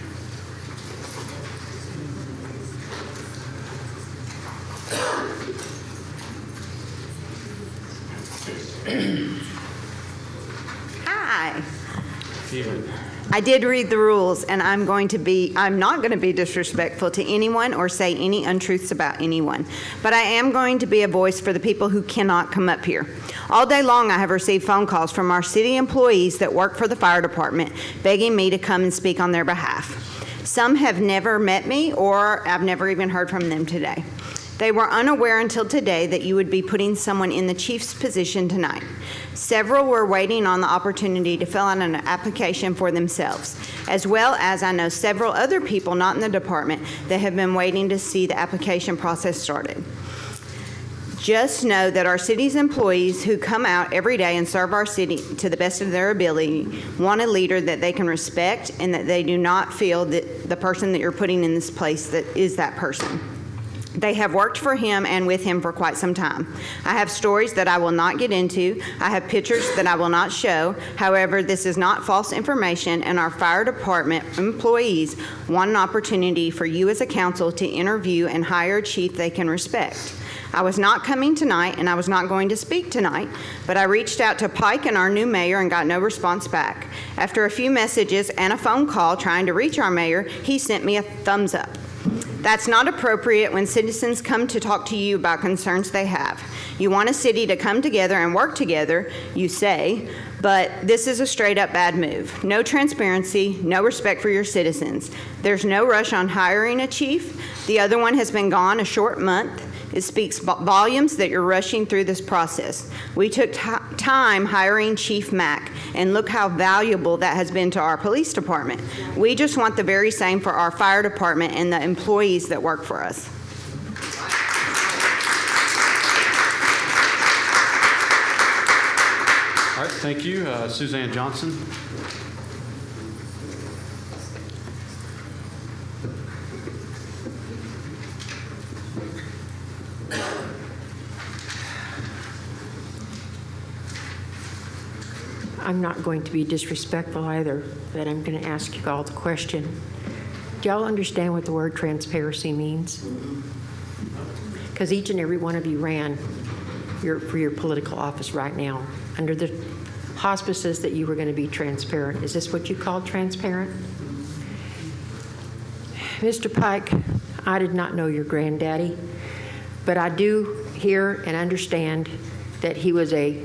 Speaker 18: Hi.
Speaker 1: Evening.
Speaker 18: I did read the rules, and I'm not going to be disrespectful to anyone or say any untruths about anyone. But I am going to be a voice for the people who cannot come up here. All day long, I have received phone calls from our city employees that work for the fire department begging me to come and speak on their behalf. Some have never met me, or I've never even heard from them today. They were unaware until today that you would be putting someone in the chief's position tonight. Several were waiting on the opportunity to fill out an application for themselves, as well as I know several other people not in the department that have been waiting to see the application process started. Just know that our city's employees who come out every day and serve our city to the best of their ability want a leader that they can respect and that they do not feel that the person that you're putting in this place that is that person. They have worked for him and with him for quite some time. I have stories that I will not get into. I have pictures that I will not show. However, this is not false information, and our fire department employees want an opportunity for you as a council to interview and hire a chief they can respect. I was not coming tonight, and I was not going to speak tonight, but I reached out to Pike and our new mayor and got no response back. After a few messages and a phone call trying to reach our mayor, he sent me a thumbs up. That's not appropriate when citizens come to talk to you about concerns they have. You want a city to come together and work together, you say, but this is a straight up bad move. No transparency, no respect for your citizens. There's no rush on hiring a chief. The other one has been gone a short month. It speaks volumes that you're rushing through this process. We took time hiring Chief Mack, and look how valuable that has been to our police department. We just want the very same for our fire department and the employees that work for us.
Speaker 1: All right, thank you. Suzanne Johnson.
Speaker 19: I'm not going to be disrespectful either, but I'm going to ask you all the question. Do y'all understand what the word transparency means? Because each and every one of you ran for your political office right now under the auspices that you were going to be transparent. Is this what you call transparent? Mr. Pike, I did not know your granddaddy, but I do hear and understand that he was a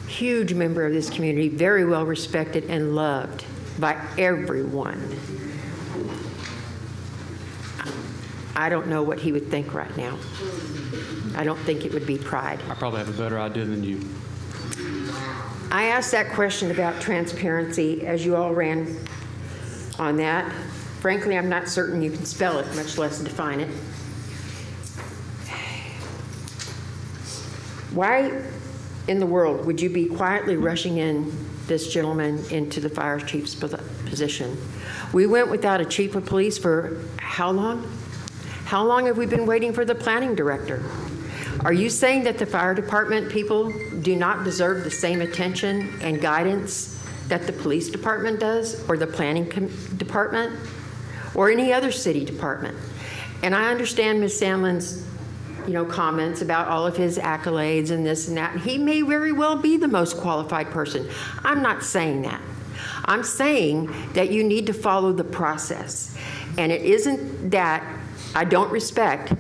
Speaker 19: huge member of this community, very well respected and loved by everyone. I don't know what he would think right now. I don't think it would be pride.
Speaker 1: I probably have a better idea than you.
Speaker 19: I asked that question about transparency as you all ran on that. Frankly, I'm not certain you can spell it, much less define it. Why in the world would you be quietly rushing in this gentleman into the fire chief's position? We went without a chief of police for how long? How long have we been waiting for the planning director? Are you saying that the fire department people do not deserve the same attention and guidance that the police department does, or the planning department, or any other city department? And I understand Ms. Sandlin's comments about all of his accolades and this and that. He may very well be the most qualified person. I'm not saying that. I'm saying that you need to follow the process. And it isn't that I don't respect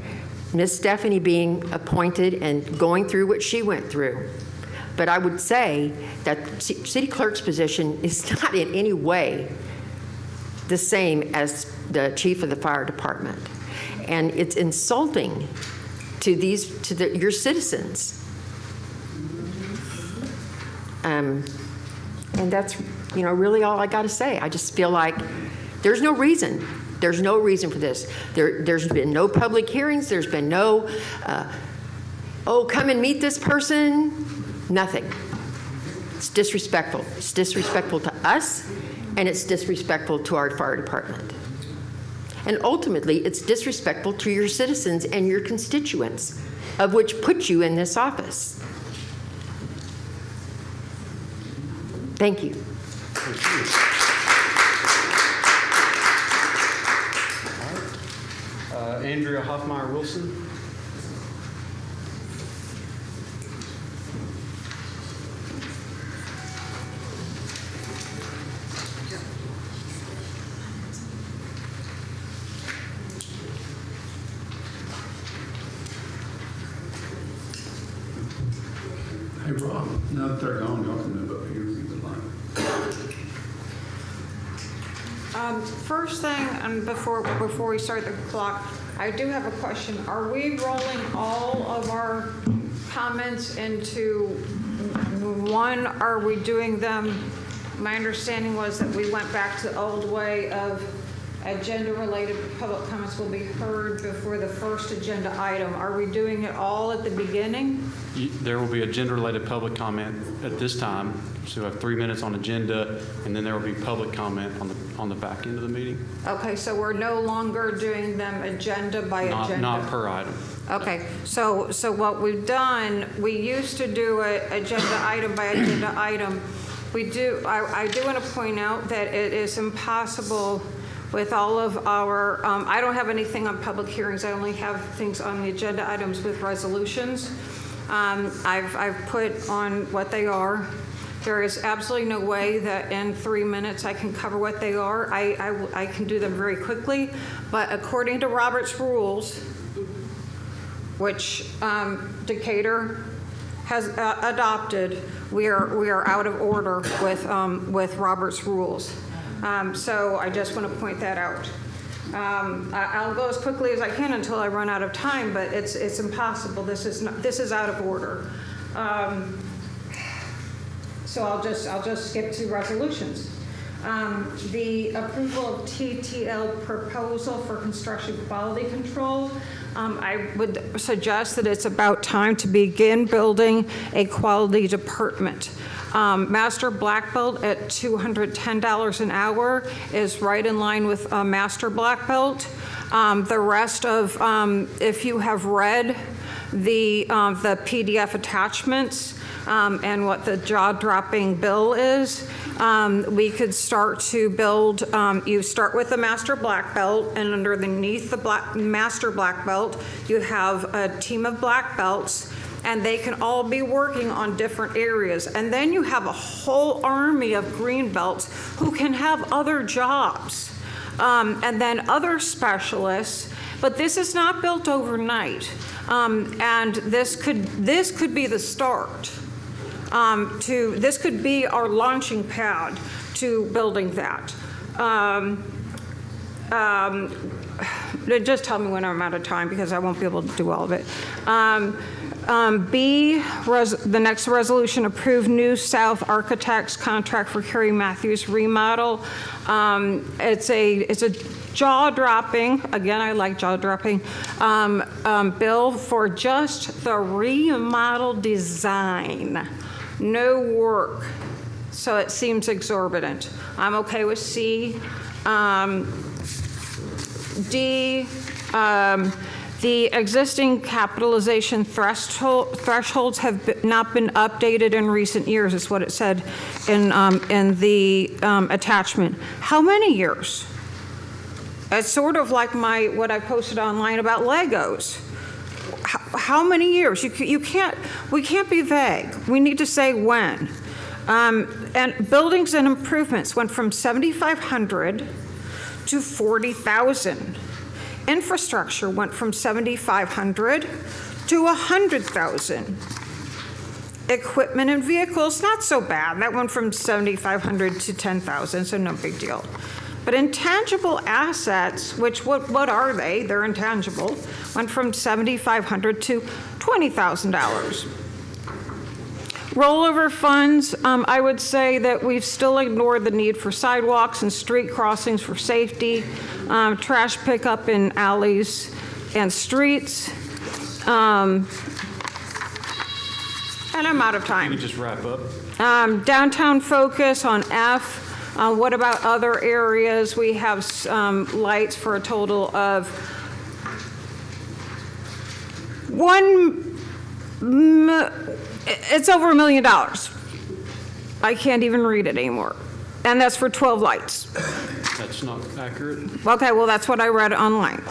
Speaker 19: Ms. Stephanie being appointed and going through what she went through. But I would say that city clerk's position is not in any way the same as the chief of the fire department. And it's insulting to your citizens. And that's, really all I got to say. I just feel like there's no reason. There's no reason for this. There's been no public hearings. There's been no, come and meet this person. Nothing. It's disrespectful. It's disrespectful to us, and it's disrespectful to our fire department. And ultimately, it's disrespectful to your citizens and your constituents, of which put you in this office. Thank you.
Speaker 1: Thank you. Andrea Hoffmeyer Wilson.
Speaker 12: Hey, Rob, now that they're gone, y'all can move up here if you would like.
Speaker 20: First thing, and before we start the clock, I do have a question. Are we rolling all of our comments into one? Are we doing them? My understanding was that we went back to the old way of agenda-related public comments will be heard before the first agenda item. Are we doing it all at the beginning?
Speaker 1: There will be agenda-related public comment at this time. So we have 3 minutes on agenda, and then there will be public comment on the back end of the meeting.
Speaker 20: Okay, so we're no longer doing them agenda by agenda?
Speaker 1: Not per item.
Speaker 20: Okay, so what we've done, we used to do it agenda item by agenda item. I do want to point out that it is impossible with all of our, I don't have anything on public hearings. I only have things on the agenda items with resolutions. I've put on what they are. There is absolutely no way that in 3 minutes I can cover what they are. I can do them very quickly, but according to Robert's rules, which Decatur has adopted, we are out of order with Robert's rules. So I just want to point that out. I'll go as quickly as I can until I run out of time, but it's impossible. This is out of order. So I'll just skip to resolutions. The approval of TTL proposal for construction quality control. I would suggest that it's about time to begin building a quality department. Master Black Belt at $210 an hour is right in line with Master Black Belt. The rest of, if you have read the PDF attachments and what the jaw-dropping bill is, we could start to build, you start with the Master Black Belt, and underneath the Master Black Belt, you have a team of Black Belts, and they can all be working on different areas. And then you have a whole army of green belts who can have other jobs, and then other specialists. But this is not built overnight, and this could be the start. This could be our launching pad to building that. Just tell me when I'm out of time because I won't be able to do all of it. The next resolution, approve New South Architects contract for Kerry Matthews remodel. It's a jaw-dropping, again, I like jaw-dropping, bill for just the remodel design. No work. So it seems exorbitant. I'm okay with C. D, the existing capitalization thresholds have not been updated in recent years, is what it said in the attachment. How many years? It's sort of like what I posted online about Legos. How many years? We can't be vague. We need to say when. And buildings and improvements went from 7,500 to 40,000. Infrastructure went from 7,500 to 100,000. Equipment and vehicles, not so bad. That went from 7,500 to 10,000, so no big deal. But intangible assets, which what are they? They're intangible, went from $7,500 to $20,000. Rollover funds, I would say that we've still ignored the need for sidewalks and street crossings for safety, trash pickup in alleys and streets. And I'm out of time.
Speaker 1: Can you just wrap up?
Speaker 20: Downtown focus on F. What about other areas? We have lights for a total of it's over $1 million. I can't even read it anymore. And that's for 12 lights.
Speaker 1: That's not accurate.
Speaker 20: Okay, well, that's what I read online.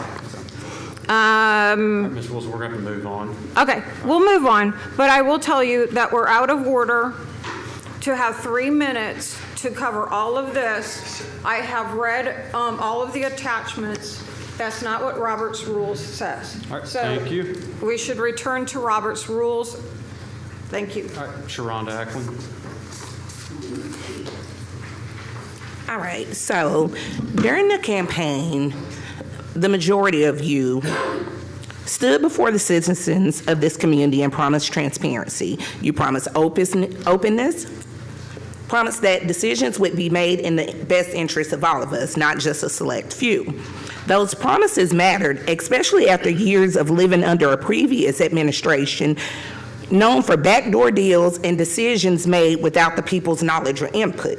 Speaker 1: Ms. Wilson, we're going to move on.
Speaker 20: Okay, we'll move on. But I will tell you that we're out of order to have 3 minutes to cover all of this. I have read all of the attachments. That's not what Robert's Rules says.
Speaker 1: All right,
Speaker 20: so
Speaker 1: thank you.
Speaker 20: We should return to Robert's Rules.
Speaker 11: Thank you.
Speaker 1: All right, Sharonda Ackland.
Speaker 21: All right, so during the campaign, the majority of you stood before the citizens of this community and promised transparency. You promised openness, promised that decisions would be made in the best interest of all of us, not just a select few. Those promises mattered, especially after years of living under a previous administration known for backdoor deals and decisions made without the people's knowledge or input.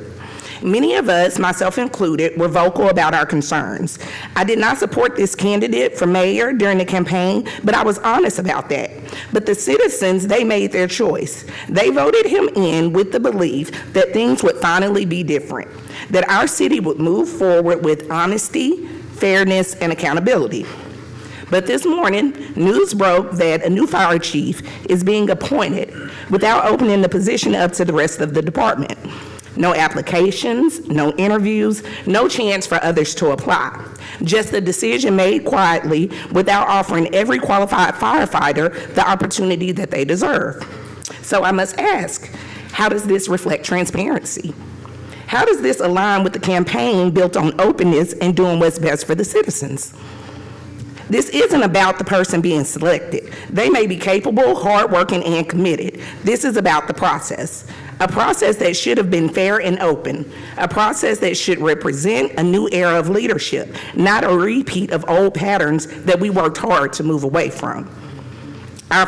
Speaker 21: Many of us, myself included, were vocal about our concerns. I did not support this candidate for mayor during the campaign, but I was honest about that. But the citizens, they made their choice. They voted him in with the belief that things would finally be different, that our city would move forward with honesty, fairness, and accountability. But this morning, news broke that a new fire chief is being appointed without opening the position up to the rest of the department. No applications, no interviews, no chance for others to apply. Just a decision made quietly without offering every qualified firefighter the opportunity that they deserve. So I must ask, how does this reflect transparency? How does this align with the campaign built on openness and doing what's best for the citizens? This isn't about the person being selected. They may be capable, hardworking, and committed. This is about the process. A process that should have been fair and open. A process that should represent a new era of leadership, not a repeat of old patterns that we worked hard to move away from. Our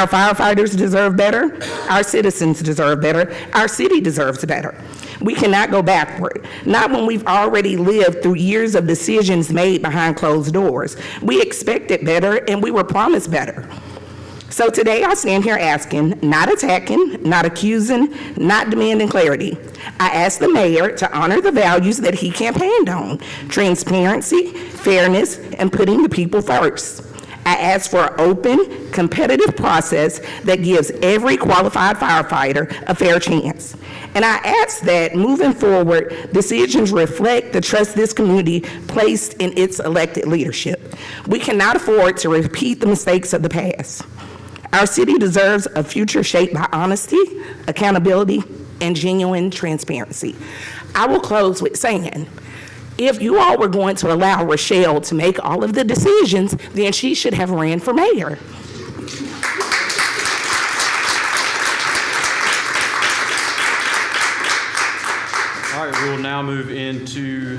Speaker 21: firefighters deserve better. Our citizens deserve better. Our city deserves better. We cannot go backward, not when we've already lived through years of decisions made behind closed doors. We expected better, and we were promised better. So today I stand here asking, not attacking, not accusing, not demanding clarity. I ask the mayor to honor the values that he campaigned on: transparency, fairness, and putting the people first. I ask for an open, competitive process that gives every qualified firefighter a fair chance. And I ask that, moving forward, decisions reflect the trust this community placed in its elected leadership. We cannot afford to repeat the mistakes of the past. Our city deserves a future shaped by honesty, accountability, and genuine transparency. I will close with saying, if you all were going to allow Rochelle to make all of the decisions, then she should have ran for mayor.
Speaker 1: All right, we will now move into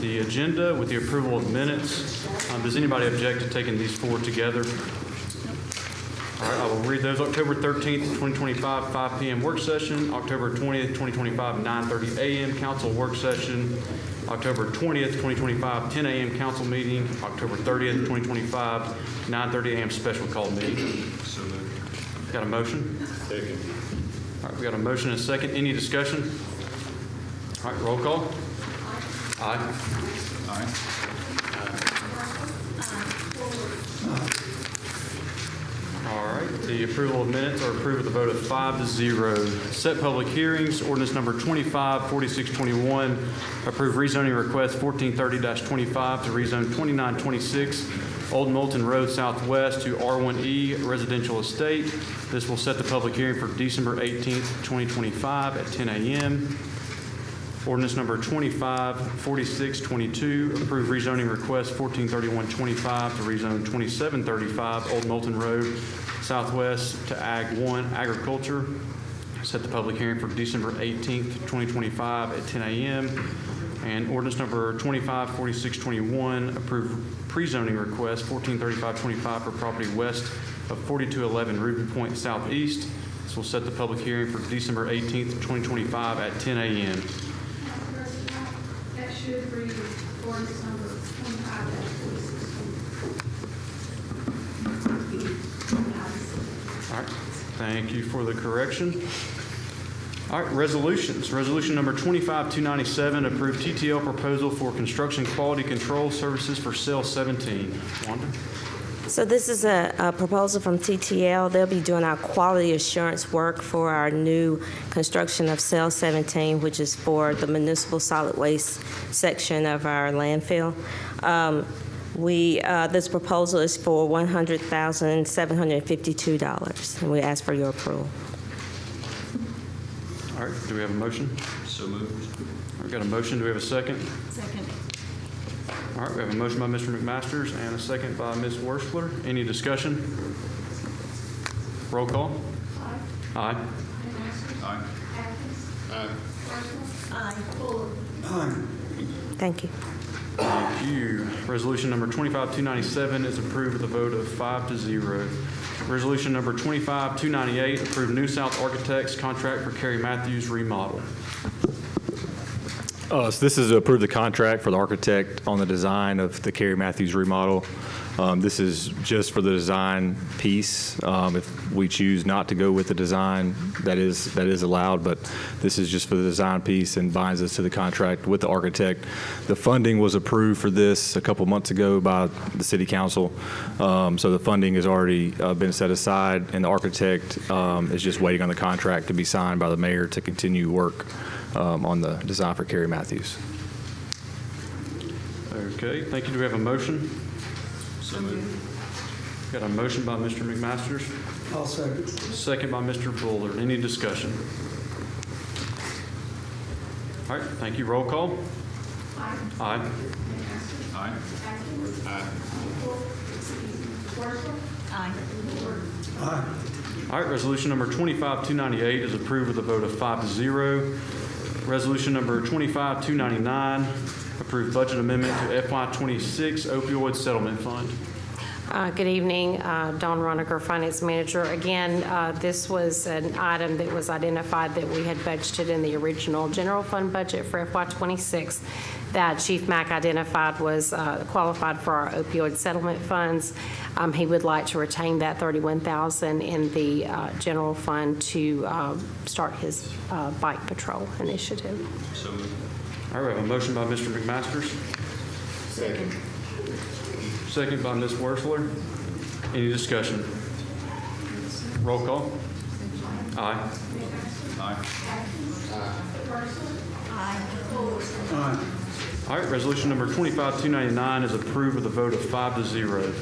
Speaker 1: the agenda with the approval of minutes. Does anybody object to taking these four together? All right, I will read those. October 13th, 2025, 5 p.m. work session. October 20th, 2025, 9:30 a.m. council work session. October 20th, 2025, 10 a.m. council meeting. October 30th, 2025, 9:30 a.m. special call meeting. Got a motion?
Speaker 13: Second.
Speaker 1: All right, we got a motion and a second. Any discussion? All right, roll call. Aye. Aye. All right, the approval of minutes are approved with a vote of 5-0. Set public hearings, ordinance number 254621, approve rezoning request 1430-25 to rezone 2926 Old Moulton Road Southwest to R1E Residential Estate. This will set the public hearing for December 18th, 2025 at 10 a.m. Ordinance number 254622, approve rezoning request 143125 to rezone 2735 Old Moulton Road Southwest to Ag 1 Agriculture. Set the public hearing for December 18th, 2025 at 10 a.m. And ordinance number 254621, approve pre-zoning request 143525 for property west of 4211 Ruby Point Southeast. This will set the public hearing for December 18th, 2025 at 10 a.m.
Speaker 22: That should read ordinance number 25-46.
Speaker 1: All right, thank you for the correction. All right, resolutions. Resolution number 25297, approve TTL proposal for construction quality control services for Cell 17. Wanda?
Speaker 2: So this is a proposal from TTL. They'll be doing our quality assurance work for our new construction of Cell 17, which is for the municipal solid waste section of our landfill. This proposal is for $100,752, and we ask for your approval.
Speaker 1: All right, do we have a motion?
Speaker 8: So moved.
Speaker 1: All right, got a motion, do we have a second?
Speaker 9: Second.
Speaker 1: All right, we have a motion by Mr. McMasters and a second by Ms. Worstler. Any discussion? Roll call. Aye.
Speaker 8: Aye.
Speaker 2: Thank you.
Speaker 1: Thank you. Resolution number 25297 is approved with a vote of 5-0. Resolution number 25298, approve New South Architects contract for Carrie Matthews remodel.
Speaker 3: So this is to approve the contract for the architect on the design of the Carrie Matthews remodel. This is just for the design piece. If we choose not to go with the design, that is allowed, but this is just for the design piece and binds us to the contract with the architect. The funding was approved for this a couple months ago by the city council. So the funding has already been set aside, and the architect is just waiting on the contract to be signed by the mayor to continue work on the design for Carrie Matthews.
Speaker 1: Okay, thank you. Do we have a motion?
Speaker 8: So moved.
Speaker 1: Got a motion by Mr. McMasters.
Speaker 15: I'll second.
Speaker 1: Second by Mr. Bullard. Any discussion? All right, thank you. Roll call. Aye.
Speaker 8: Aye.
Speaker 9: Aye.
Speaker 1: All right, resolution number 25298 is approved with a vote of 5-0. Resolution number 25299, approved budget amendment to FY26 opioid settlement fund.
Speaker 4: Good evening, Dawn Roniker, Finance Manager. Again, this was an item that was identified that we had budgeted in the original general fund budget for FY26 that Chief Mack identified was qualified for our opioid settlement funds. He would like to retain that $31,000 in the general fund to start his bike patrol initiative.
Speaker 8: So moved.
Speaker 1: All right, we have a motion by Mr. McMasters.
Speaker 9: Second.
Speaker 1: Second by Ms. Worstler. Any discussion? Roll call. Aye.
Speaker 8: Aye.
Speaker 9: Aye.
Speaker 1: All right, resolution number 25299 is approved with a vote of 5-0.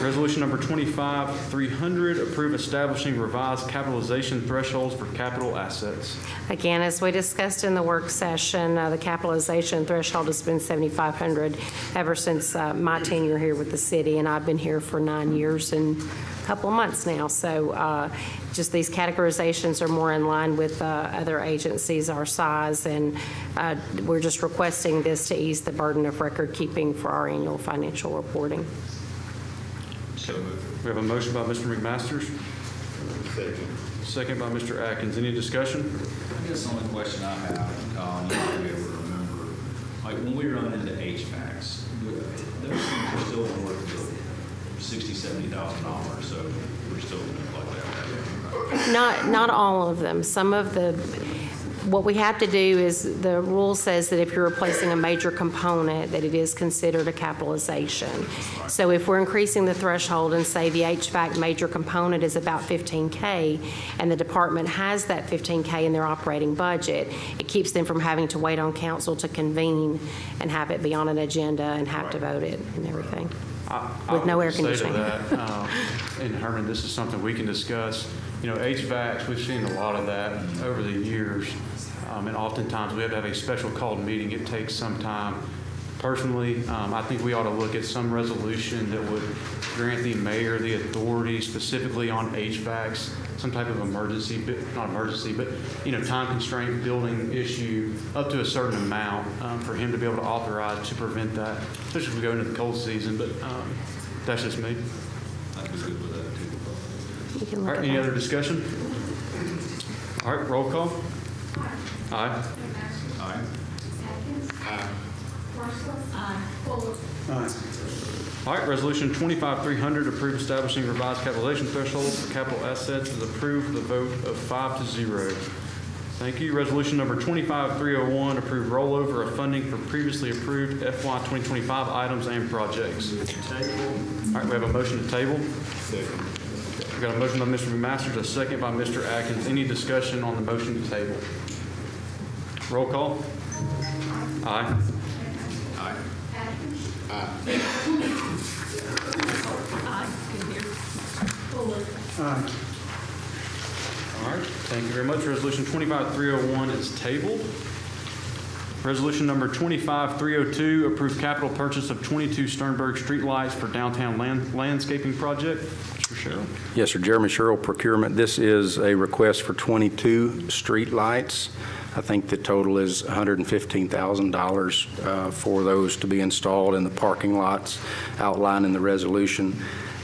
Speaker 1: Resolution number 25300, approve establishing revised capitalization thresholds for capital assets.
Speaker 4: Again, as we discussed in the work session, the capitalization threshold has been $7,500 ever since my tenure here with the city, and I've been here for 9 years and a couple of months now. So just these categorizations are more in line with other agencies our size, and we're just requesting this to ease the burden of record keeping for our annual financial reporting.
Speaker 8: So moved.
Speaker 1: We have a motion by Mr. McMasters.
Speaker 13: Second.
Speaker 1: Second by Mr. Atkins. Any discussion?
Speaker 8: I guess the only question I have, you might be able to remember, like when we run into HVACs, those things are still worth $60,000, $70,000, so we're still going to collect that.
Speaker 4: Not all of them. Some of the, what we have to do is, the rule says that if you're replacing a major component, that it is considered a capitalization. So if we're increasing the threshold and say the HVAC major component is about $15K, and the department has that $15K in their operating budget, it keeps them from having to wait on council to convene and have it be on an agenda and have to vote it and everything. With no air conditioning.
Speaker 1: I would say to that, and Herman, this is something we can discuss. You know, HVACs, we've seen a lot of that over the years, and oftentimes we have to have a special called meeting. It takes some time. Personally, I think we ought to look at some resolution that would grant the mayor the authority specifically on HVACs, some type of emergency, not emergency, but, you know, time constraint building issue up to a certain amount for him to be able to authorize to prevent that, especially if we go into the cold season, but that's just me.
Speaker 8: I'd be good with that too.
Speaker 4: You can
Speaker 1: All
Speaker 4: look
Speaker 1: right,
Speaker 4: at
Speaker 1: any
Speaker 4: that.
Speaker 1: other discussion? All right, roll call. Aye.
Speaker 8: Aye.
Speaker 1: All right, resolution 25300, approve establishing revised capitalization thresholds for capital assets, is approved with a vote of 5-0. Thank you. Resolution number 25301, approve rollover of funding for previously approved FY 2025 items and projects. All right, we have a motion to table.
Speaker 13: Second.
Speaker 1: We've got a motion by Mr. McMasters, a second by Mr. Atkins. Any discussion on the motion to table? Roll call. Aye.
Speaker 8: Aye.
Speaker 1: All right, thank you very much. Resolution 25301 is tabled. Resolution number 25302, approve capital purchase of 22 Sternberg streetlights for downtown landscaping project. Mr. Sherrill.
Speaker 6: Yes, sir. Jeremy Sherrill, Procurement. This is a request for 22 street lights. I think the total is $115,000 for those to be installed in the parking lots outlined in the resolution.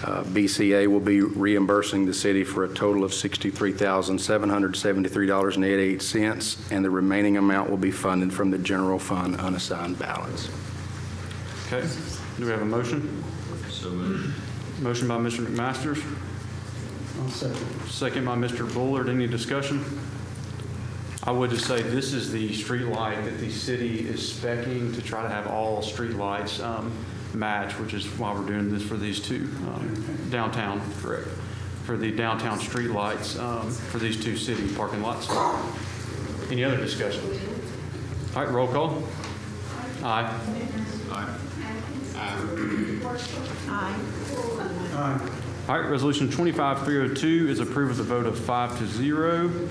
Speaker 6: BCA will be reimbursing the city for a total of $63,773.88, and the remaining amount will be funded from the general fund unassigned balance.
Speaker 1: Okay, do we have a motion?
Speaker 8: So moved.
Speaker 1: Motion by Mr. McMasters. Second by Mr. Bullard. Any discussion? I would just say this is the street light that the city is spec'ing to try to have all street lights match, which is why we're doing this for these two downtown, correct, for the downtown street lights for these two city parking lots. Any other discussion? All right, roll call. Aye.
Speaker 8: Aye.
Speaker 9: Aye.
Speaker 1: All right, resolution 25302 is approved with a vote of 5-0.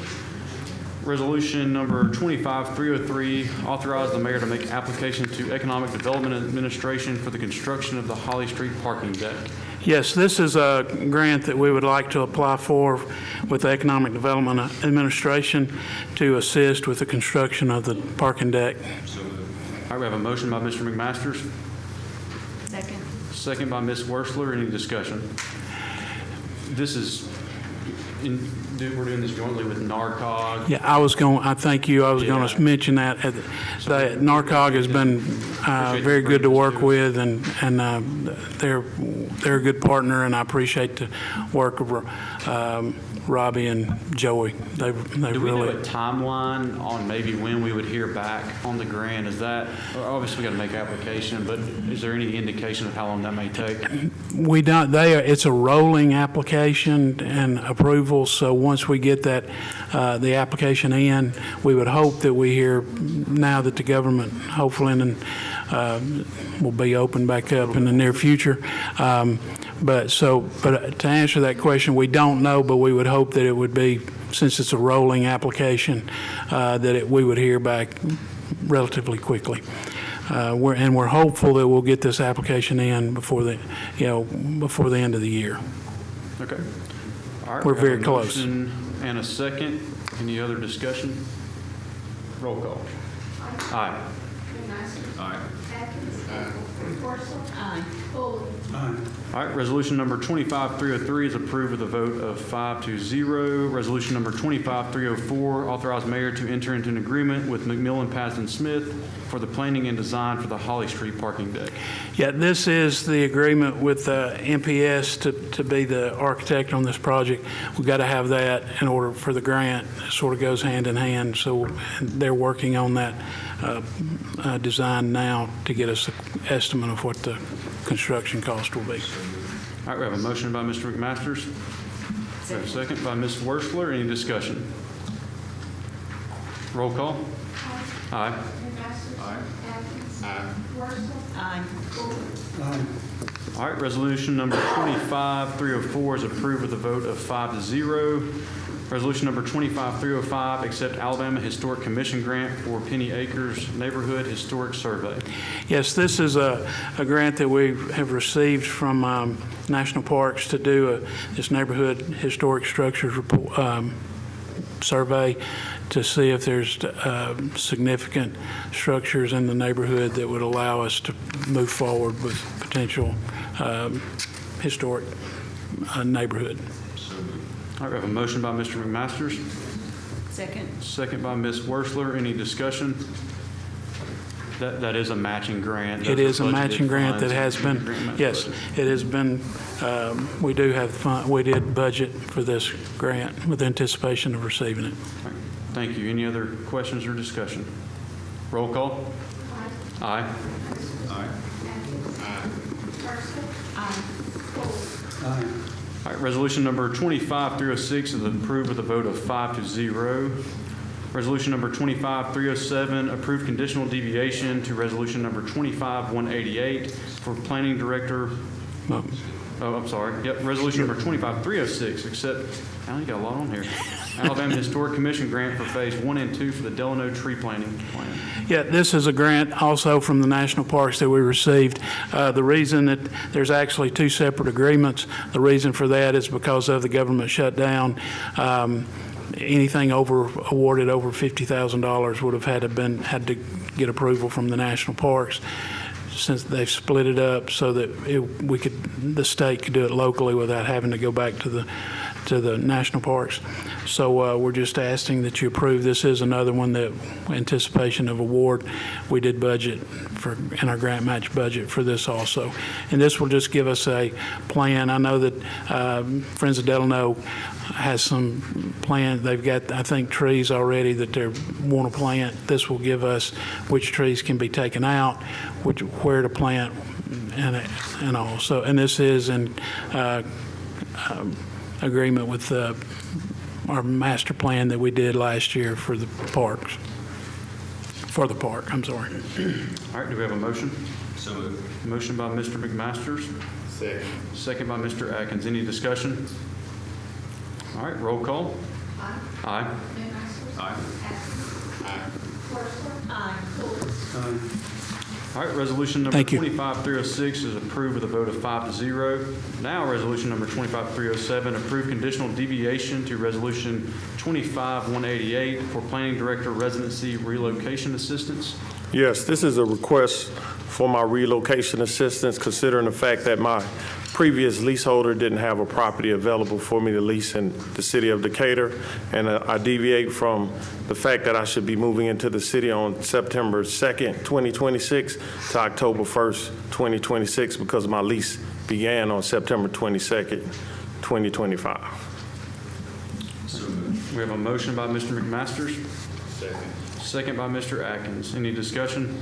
Speaker 1: Resolution number 25303, authorize the mayor to make application to Economic Development Administration for the construction of the Holly Street parking deck.
Speaker 5: Yes, this is a grant that we would like to apply for with the Economic Development Administration to assist with the construction of the parking deck.
Speaker 1: All right, we have a motion by Mr. McMasters.
Speaker 9: Second.
Speaker 1: Second by Ms. Worsler. Any discussion? This is, we're doing this jointly with NARCOG.
Speaker 5: Yeah, I thank you. I was going to mention that. That NARCOG has been very good to work with, and they're a good partner, and I appreciate the work of Robbie and Joey. They
Speaker 1: Do we
Speaker 5: really.
Speaker 1: know a timeline on maybe when we would hear back on the grant? Is that, obviously we got to make application, but is there any indication of how long that may take?
Speaker 5: We don't. It's a rolling application and approval. So once we get that the application in, we would hope that we hear now that the government hopefully will be open back up in the near future. But to answer that question, we don't know, but we would hope that it would be, since it's a rolling application, we would hear back relatively quickly. We're hopeful that we'll get this application in before the end of the year.
Speaker 1: Okay. All right.
Speaker 5: We're
Speaker 1: we have
Speaker 5: very
Speaker 1: a
Speaker 5: close.
Speaker 1: motion and a second. Any other discussion? Roll call. Aye.
Speaker 8: Aye.
Speaker 9: Aye.
Speaker 1: All right, resolution number 25303 is approved with a vote of 5-0. Resolution number 25304, authorize mayor to enter into an agreement with McMillan Patterson Smith for the planning and design for the Holly Street parking deck.
Speaker 5: Yeah, this is the agreement with MPS to be the architect on this project. We've got to have that in order for the grant. It sort of goes hand in hand. So they're working on that design now to get us an estimate of what the construction cost will be.
Speaker 1: All right, we have a motion by Mr. McMasters. We have a second by Ms. Worsler. Any discussion? Roll call. Aye.
Speaker 8: Aye.
Speaker 9: Aye.
Speaker 1: All right, resolution number 25304 is approved with a vote of 5-0. Resolution number 25305, accept Alabama Historic Commission grant for Penny Acres Neighborhood Historic Survey.
Speaker 5: Yes, this is a grant that we have received from National Parks to do this neighborhood historic structures survey to see if there's significant structures in the neighborhood that would allow us to move forward with potential historic neighborhood.
Speaker 1: All right, we have a motion by Mr. McMasters.
Speaker 9: Second.
Speaker 1: Second by Ms. Worsler. Any discussion? That is a matching grant.
Speaker 5: It is a
Speaker 1: Those are
Speaker 5: matching
Speaker 1: budgeted
Speaker 5: grant that
Speaker 1: funds.
Speaker 5: has been, yes, it has been, we do have fund, we did budget for this grant with anticipation of receiving it.
Speaker 1: All right, thank you. Any other questions or discussion? Roll call. Aye.
Speaker 8: Aye.
Speaker 1: All right, resolution number 25306 is approved with a vote of 5-0. Resolution number 25307, approve conditional deviation to resolution number 25188 for planning director. Oh, I'm sorry. Yep, resolution number 25306, accept, Alan, you got a lot on here. Alabama Historic Commission grant for phase 1 and 2 for the Delano tree planting plan.
Speaker 5: Yeah, this is a grant also from the national parks that we received. The reason that there's actually two separate agreements, the reason for that is because of the government shutdown. Anything awarded over $50,000 would have had to get approval from the national parks. Since they've split it up so that the state could do it locally without having to go back to the national parks. So we're just asking that you approve. This is another one that, anticipation of award, we did budget in our grant match budget for this also. And this will just give us a plan. I know that Friends of Delano has some plan. They've got, I think, trees already that they want to plant. This will give us which trees can be taken out, where to plant, and all. So, and this is in agreement with our master plan that we did last year for the parks. For the park, I'm sorry.
Speaker 1: All right, do we have a motion?
Speaker 8: So moved.
Speaker 1: Motion by Mr. McMasters.
Speaker 13: Second.
Speaker 1: Second by Mr. Atkins. Any discussion? All right, roll call. Aye. Aye.
Speaker 8: Aye.
Speaker 1: All right, resolution number 25306 is approved with a vote of 5-0. Now, resolution number 25307, approve conditional deviation to resolution 25188 for planning director residency relocation assistance.
Speaker 7: Yes, this is a request for my relocation assistance, considering the fact that my previous leaseholder didn't have a property available for me to lease in the city of Decatur, and I deviate from the fact that I should be moving into the city on September 2nd, 2026 to October 1st, 2026, because my lease began on September 22nd, 2025.
Speaker 1: We have a motion by Mr. McMasters.
Speaker 13: Second.
Speaker 1: Second by Mr. Atkins. Any discussion?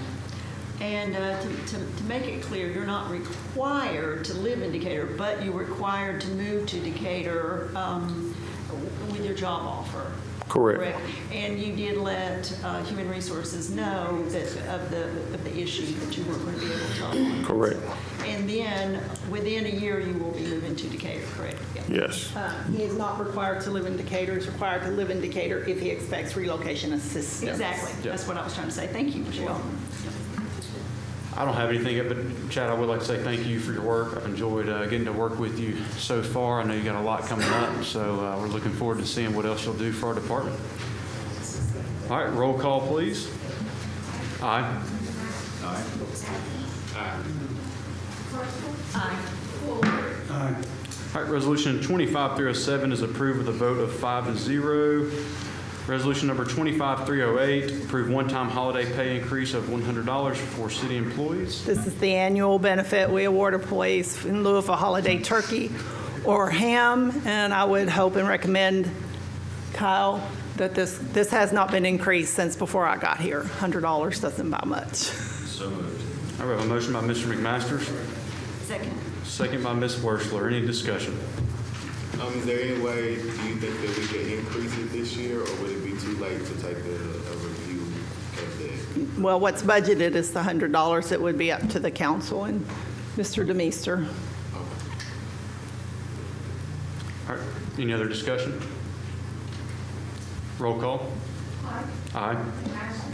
Speaker 9: And to make it clear, you're not required to live in Decatur, but you're required to move to Decatur with your job offer.
Speaker 7: Correct.
Speaker 9: And you did let Human Resources know that of the issue that you weren't going to be able to talk on.
Speaker 7: Correct.
Speaker 9: And then within a year, you will be moving to Decatur, correct? Yeah.
Speaker 7: Yes.
Speaker 11: He is not required to live in Decatur. He's required to live in Decatur if he expects relocation assistance.
Speaker 9: Exactly. That's what I was trying to say. Thank you, Michelle.
Speaker 1: I don't have anything, but Chad, I would like to say thank you for your work. I've enjoyed getting to work with you so far. I know you got a lot coming up, so we're looking forward to seeing what else you'll do for our department. All right, roll call, please. Aye.
Speaker 8: Aye.
Speaker 9: Aye.
Speaker 1: All right, resolution 25307 is approved with a vote of 5-0. Resolution number 25308, approve one-time holiday pay increase of $100 for city employees.
Speaker 11: This is the annual benefit we award employees in lieu of a holiday turkey or ham, and I would hope and recommend, Kyle, that this has not been increased since before I got here. $100 doesn't buy much.
Speaker 8: So moved.
Speaker 1: All right, we have a motion by Mr. McMasters.
Speaker 9: Second.
Speaker 1: Second by Ms. Wursler. Any discussion?
Speaker 13: Is there any way, do you think that we could increase it this year, or would it be too late to take a review of that?
Speaker 11: Well, what's budgeted is the $100. It would be up to the council and Mr. DeMeester.
Speaker 1: All right, any other discussion? Roll call.
Speaker 22: Aye.
Speaker 1: Aye.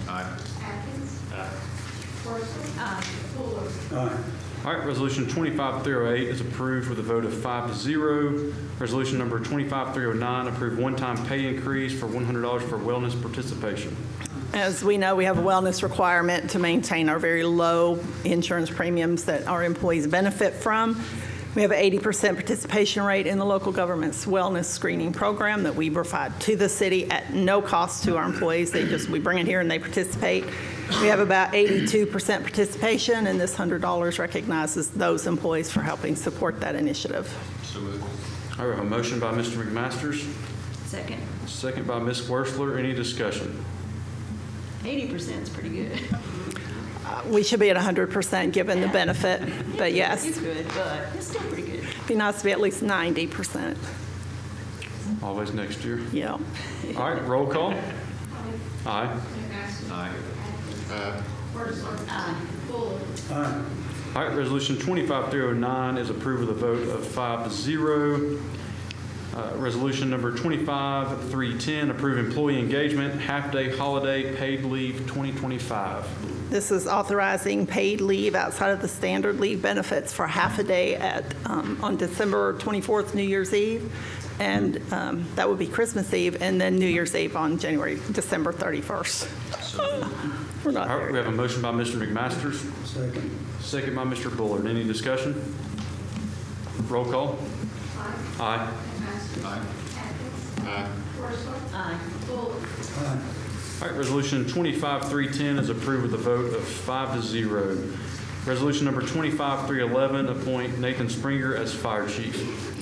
Speaker 8: Aye.
Speaker 22: Atkins.
Speaker 8: Aye.
Speaker 22: Horstman. Aye. Fuller.
Speaker 1: All right, resolution 25308 is approved with a vote of 5-0. Resolution number 25309, approve one-time pay increase for $100 for wellness participation.
Speaker 11: As we know, we have a wellness requirement to maintain our very low insurance premiums that our employees benefit from. We have an 80% participation rate in the local government's wellness screening program that we provide to the city at no cost to our employees. We bring it here and they participate. We have about 82% participation, and this $100 recognizes those employees for helping support that initiative.
Speaker 8: So moved.
Speaker 1: All right, we have a motion by Mr. McMasters.
Speaker 9: Second.
Speaker 1: Second by Ms. Wursler. Any discussion?
Speaker 9: 80% is pretty good.
Speaker 11: We should be at 100% given the benefit, but yes.
Speaker 9: It's good, but it's still pretty good.
Speaker 11: It'd be nice to be at least 90%.
Speaker 1: Always next year.
Speaker 11: Yeah.
Speaker 1: All right, roll call. Aye.
Speaker 8: Aye.
Speaker 1: All right, resolution 25309 is approved with a vote of 5-0. Resolution number 25310, approve employee engagement, half-day holiday paid leave 2025.
Speaker 11: This is authorizing paid leave outside of the standard leave benefits for half a day on December 24th, New Year's Eve, and that would be Christmas Eve, and then New Year's Eve on December 31st. We're not
Speaker 1: All right,
Speaker 11: there.
Speaker 1: we have a motion by Mr. McMasters. Second by Mr. Bullard. Any discussion? Roll call. Aye.
Speaker 8: Aye.
Speaker 1: All right, resolution 25310 is approved with a vote of 5-0. Resolution number 25311, appoint Nathan Springer as fire chief.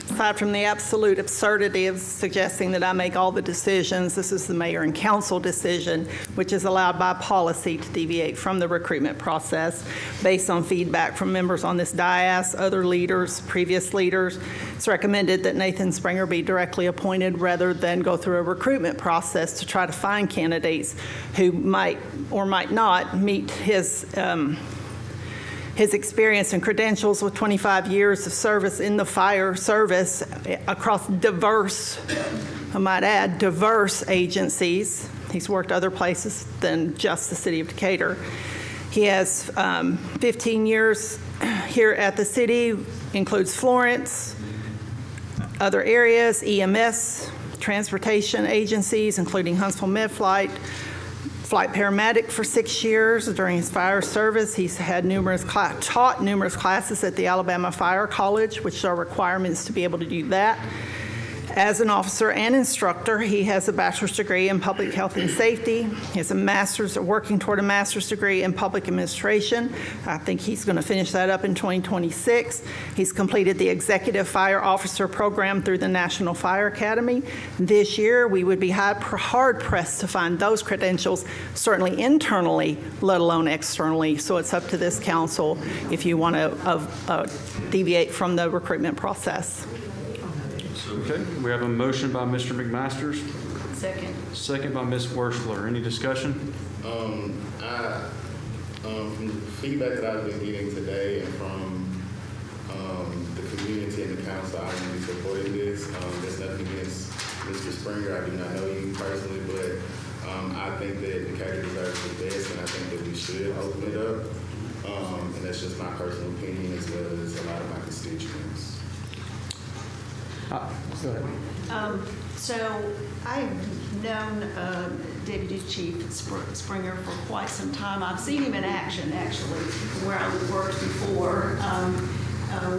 Speaker 11: Aside from the absolute absurdity of suggesting that I make all the decisions, this is the mayor and council decision, which is allowed by policy to deviate from the recruitment process based on feedback from members on this dais, other leaders, previous leaders. It's recommended that Nathan Springer be directly appointed rather than go through a recruitment process to try to find candidates who might or might not meet his experience and credentials with 25 years of service in the fire service across diverse, I might add, diverse agencies. He's worked other places than just the city of Decatur. He has 15 years here at the city, includes Florence, other areas, EMS, transportation agencies, including Huntsville Med-Flight, flight paramedic for 6 years during his fire service. He's had taught numerous classes at the Alabama Fire College, which are requirements to be able to do that. As an officer and instructor, he has a bachelor's degree in public health and safety. He has a master's, working toward a master's degree in public administration. I think he's going to finish that up in 2026. He's completed the executive fire officer program through the National Fire Academy. This year, we would be hard-pressed to find those credentials, certainly internally, let alone externally. So it's up to this council if you want to deviate from the recruitment process.
Speaker 1: Okay, we have a motion by Mr. McMasters. Second by Ms. Wursler. Any discussion?
Speaker 13: From the feedback that I've been getting today and from the community and the council, I will be supporting this. There's nothing against Mr. Springer. I do not know you personally, but I think that Decatur deserves the best, and I think that we should open it up. And that's just my personal opinion as well as a lot of my constituents.
Speaker 1: Go ahead.
Speaker 9: So I've known Deputy Chief Springer for quite some time. I've seen him in action, actually, where I worked before.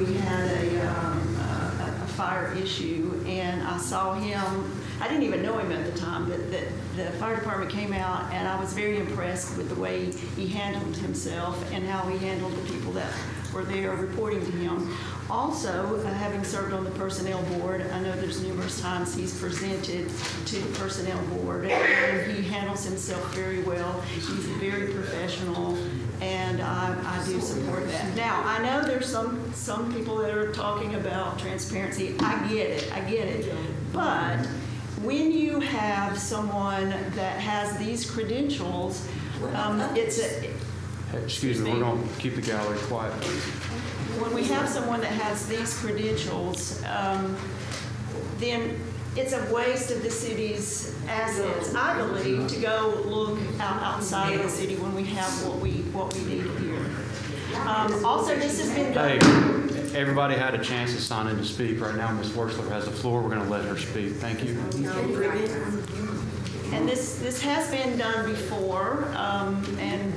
Speaker 9: We had a fire issue, and I saw him. I didn't even know him at the time, but the fire department came out, and I was very impressed with the way he handled himself and how he handled the people that were there reporting to him. Also, having served on the personnel board, I know there's numerous times he's presented to the personnel board, and he handles himself very well. He's very professional, and I do support that. Now, I know there's some people that are talking about transparency. I get it. But when you have someone that has these credentials,
Speaker 1: Excuse me, we're going to keep the gallery quiet.
Speaker 9: When we have someone that has these credentials, then it's a waste of the city's assets, I believe, to go look outside of the city when we have what we need here. Also, this has been done.
Speaker 1: Hey, everybody had a chance to sign in to speak. Right now, Ms. Wursler has the floor. We're going to let her speak. Thank you.
Speaker 9: And this has been done before, and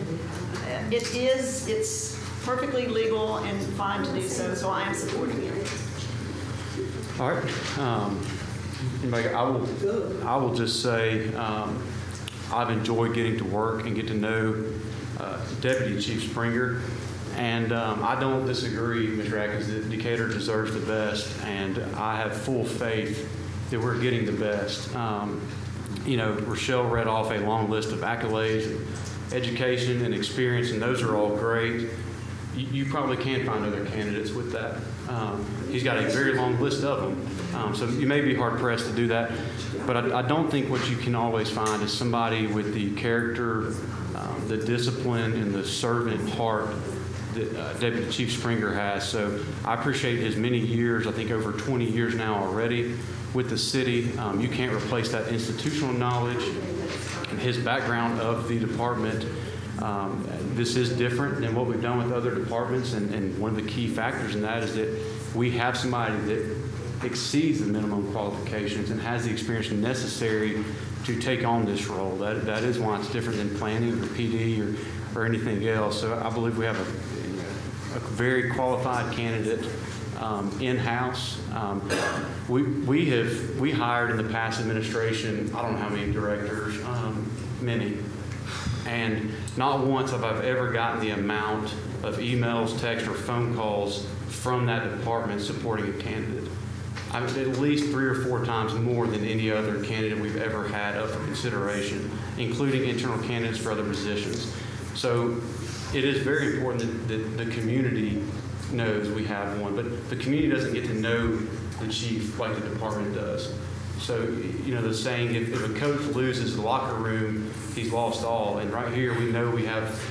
Speaker 9: it's perfectly legal and fine to do so I am supporting it.
Speaker 1: All right. I will just say I've enjoyed getting to work and get to know Deputy Chief Springer. And I don't disagree, Mr. Atkins, that Decatur deserves the best, and I have full faith that we're getting the best. Rochelle read off a long list of accolades, education and experience, and those are all great. You probably can find other candidates with that. He's got a very long list of them. So you may be hard pressed to do that. But I don't think what you can always find is somebody with the character, the discipline, and the servant heart that Deputy Chief Springer has. So I appreciate his many years, I think over 20 years now already with the city. You can't replace that institutional knowledge and his background of the department. This is different than what we've done with other departments, and one of the key factors in that is that we have somebody that exceeds the minimum qualifications and has the experience necessary to take on this role. That is why it's different than planning or PD or anything else. So I believe we have a very qualified candidate in-house. We hired in the past administration, I don't know how many directors, many. And not once have I ever gotten the amount of emails, text, or phone calls from that department supporting a candidate. I mean, at least 3 or 4 times more than any other candidate we've ever had up for consideration, including internal candidates for other positions. So it is very important that the community knows we have one, but the community doesn't get to know the chief like the department does. So, you know, the saying, if a coach loses the locker room, he's lost all. And right here, we know we have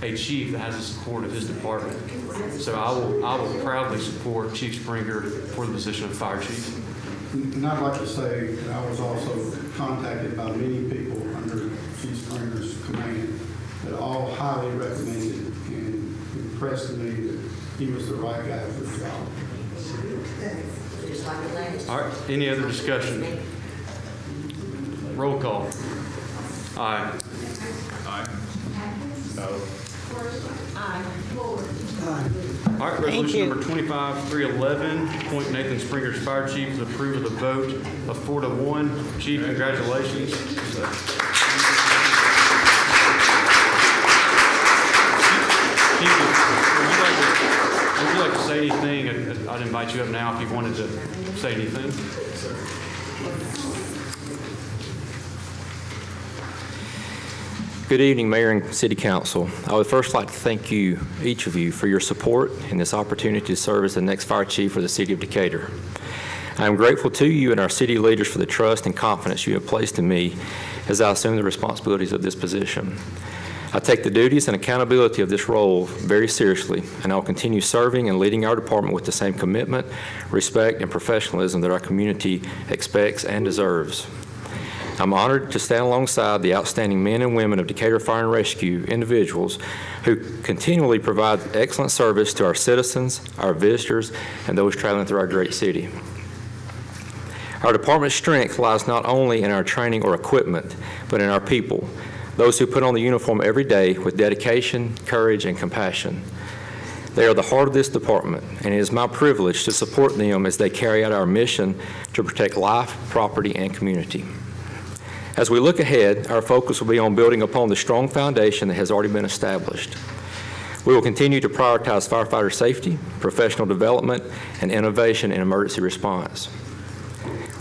Speaker 1: a chief that has the support of his department. So I will proudly support Chief Springer for the position of fire chief.
Speaker 12: And I'd like to say that I was also contacted by many people under Chief Springer's command that all highly recommended and impressed me that he was the right guy for the job.
Speaker 1: All right, any other discussion? Roll call. Aye.
Speaker 8: Aye.
Speaker 13: No.
Speaker 1: All right, resolution number 25-311, appoint Nathan Springer as fire chief, is approved with a vote of 4-1. Chief, congratulations. Would you like to say anything? I'd invite you up now if you wanted to say anything.
Speaker 10: Good evening, Mayor and City Council. I would first like to thank you, each of you, for your support and this opportunity to serve as the next fire chief for the City of Decatur. I am grateful to you and our city leaders for the trust and confidence you have placed in me as I assume the responsibilities of this position. I take the duties and accountability of this role very seriously, and I will continue serving and leading our department with the same commitment, respect, and professionalism that our community expects and deserves. I'm honored to stand alongside the outstanding men and women of Decatur Fire and Rescue individuals who continually provide excellent service to our citizens, our visitors, and those traveling through our great city. Our department's strength lies not only in our training or equipment, but in our people, those who put on the uniform every day with dedication, courage, and compassion. They are the heart of this department, and it is my privilege to support them as they carry out our mission to protect life, property, and community. As we look ahead, our focus will be on building upon the strong foundation that has already been established. We will continue to prioritize firefighter safety, professional development, and innovation in emergency response.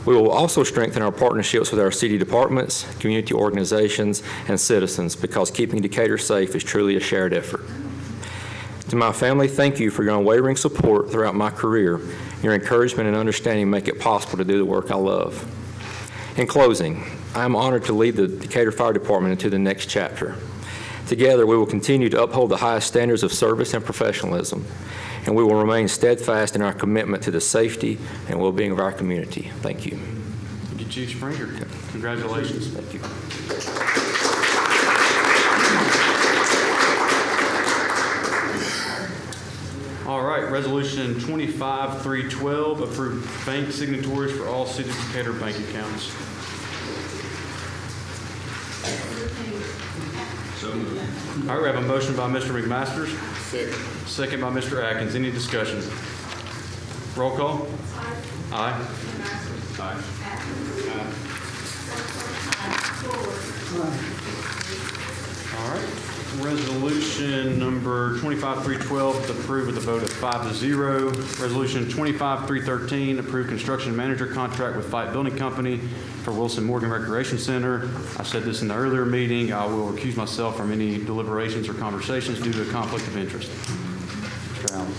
Speaker 10: We will also strengthen our partnerships with our city departments, community organizations, and citizens because keeping Decatur safe is truly a shared effort. To my family, thank you for your unwavering support throughout my career. Your encouragement and understanding make it possible to do the work I love. In closing, I am honored to lead the Decatur Fire Department into the next chapter. Together, we will continue to uphold the highest standards of service and professionalism, and we will remain steadfast in our commitment to the safety and well-being of our community. Thank you.
Speaker 1: Thank you, Chief Springer. Congratulations.
Speaker 10: Thank you.
Speaker 1: All right, resolution 25-312, approve bank signatories for all City of Decatur bank accounts.
Speaker 8: So moved.
Speaker 1: All right, we have a motion by Mr. McMasters.
Speaker 13: Second.
Speaker 1: Second by Mr. Atkins. Any discussion? Roll call. Aye.
Speaker 8: Aye.
Speaker 1: All right. Resolution number 25-312 is approved with a vote of 5-0. Resolution 25-313, approved construction manager contract with Fight Building Company for Wilson Morgan Recreation Center. I said this in the earlier meeting. I will recuse myself from any deliberations or conversations due to a conflict of interest. Mr. Allen.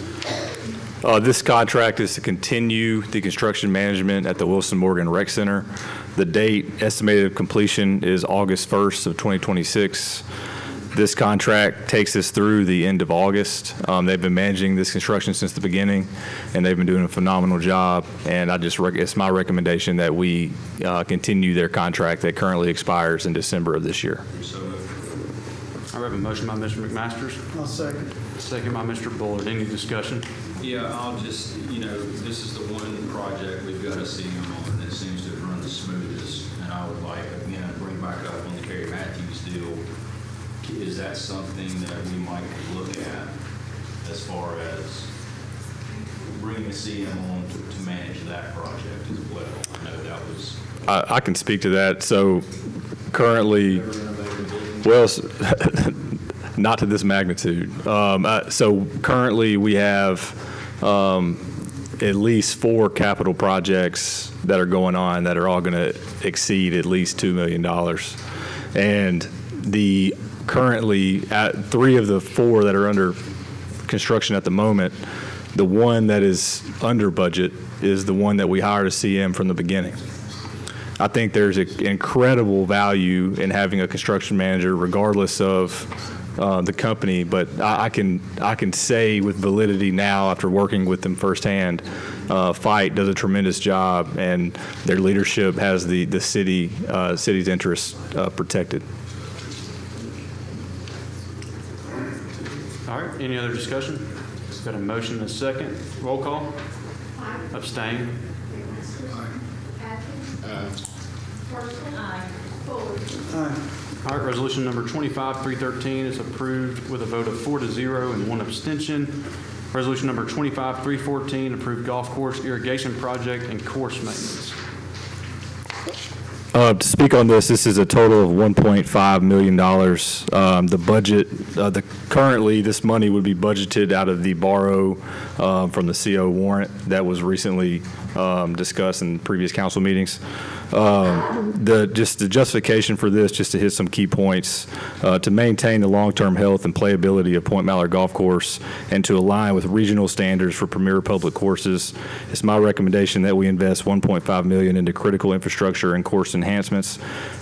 Speaker 3: This contract is to continue the construction management at the Wilson Morgan Rec Center. The date estimated completion is August 1st of 2026. This contract takes us through the end of August. They've been managing this construction since the beginning, and they've been doing a phenomenal job. And it's my recommendation that we continue their contract that currently expires in December of this year.
Speaker 1: I have a motion by Mr. McMasters.
Speaker 12: I'll second.
Speaker 1: Second by Mr. Bullard. Any discussion?
Speaker 8: Yeah, I'll just, this is the one project we've got a CM on that seems to have run the smoothest. And I would like, again, bring back up on the Kerry Matthews deal. Is that something that we might look at as far as bringing a CM on to manage that project as well? I know that was...
Speaker 3: I can speak to that. So currently, well, not to this magnitude. So currently we have at least 4 capital projects that are going on that are all going to exceed at least $2 million. And currently, 3 of the 4 that are under construction at the moment, the one that is under budget is the one that we hired a CM from the beginning. I think there's an incredible value in having a construction manager regardless of the company, but I can say with validity now after working with them firsthand, Fight does a tremendous job, and their leadership has the city's interests protected.
Speaker 1: All right, any other discussion? Got a motion and a second. Roll call. Abstain. All right, resolution number 25-313 is approved with a vote of 4-0 and 1 abstention. Resolution number 25-314, approved golf course irrigation project and course maintenance.
Speaker 3: To speak on this is a total of $1.5 million. The budget, currently this money would be budgeted out of the borrow from the CO warrant that was recently discussed in previous council meetings. The justification for this, just to hit some key points, to maintain the long-term health and playability of Point Mallard Golf Course and to align with regional standards for premier public courses, it's my recommendation that we invest $1.5 million into critical infrastructure and course enhancements.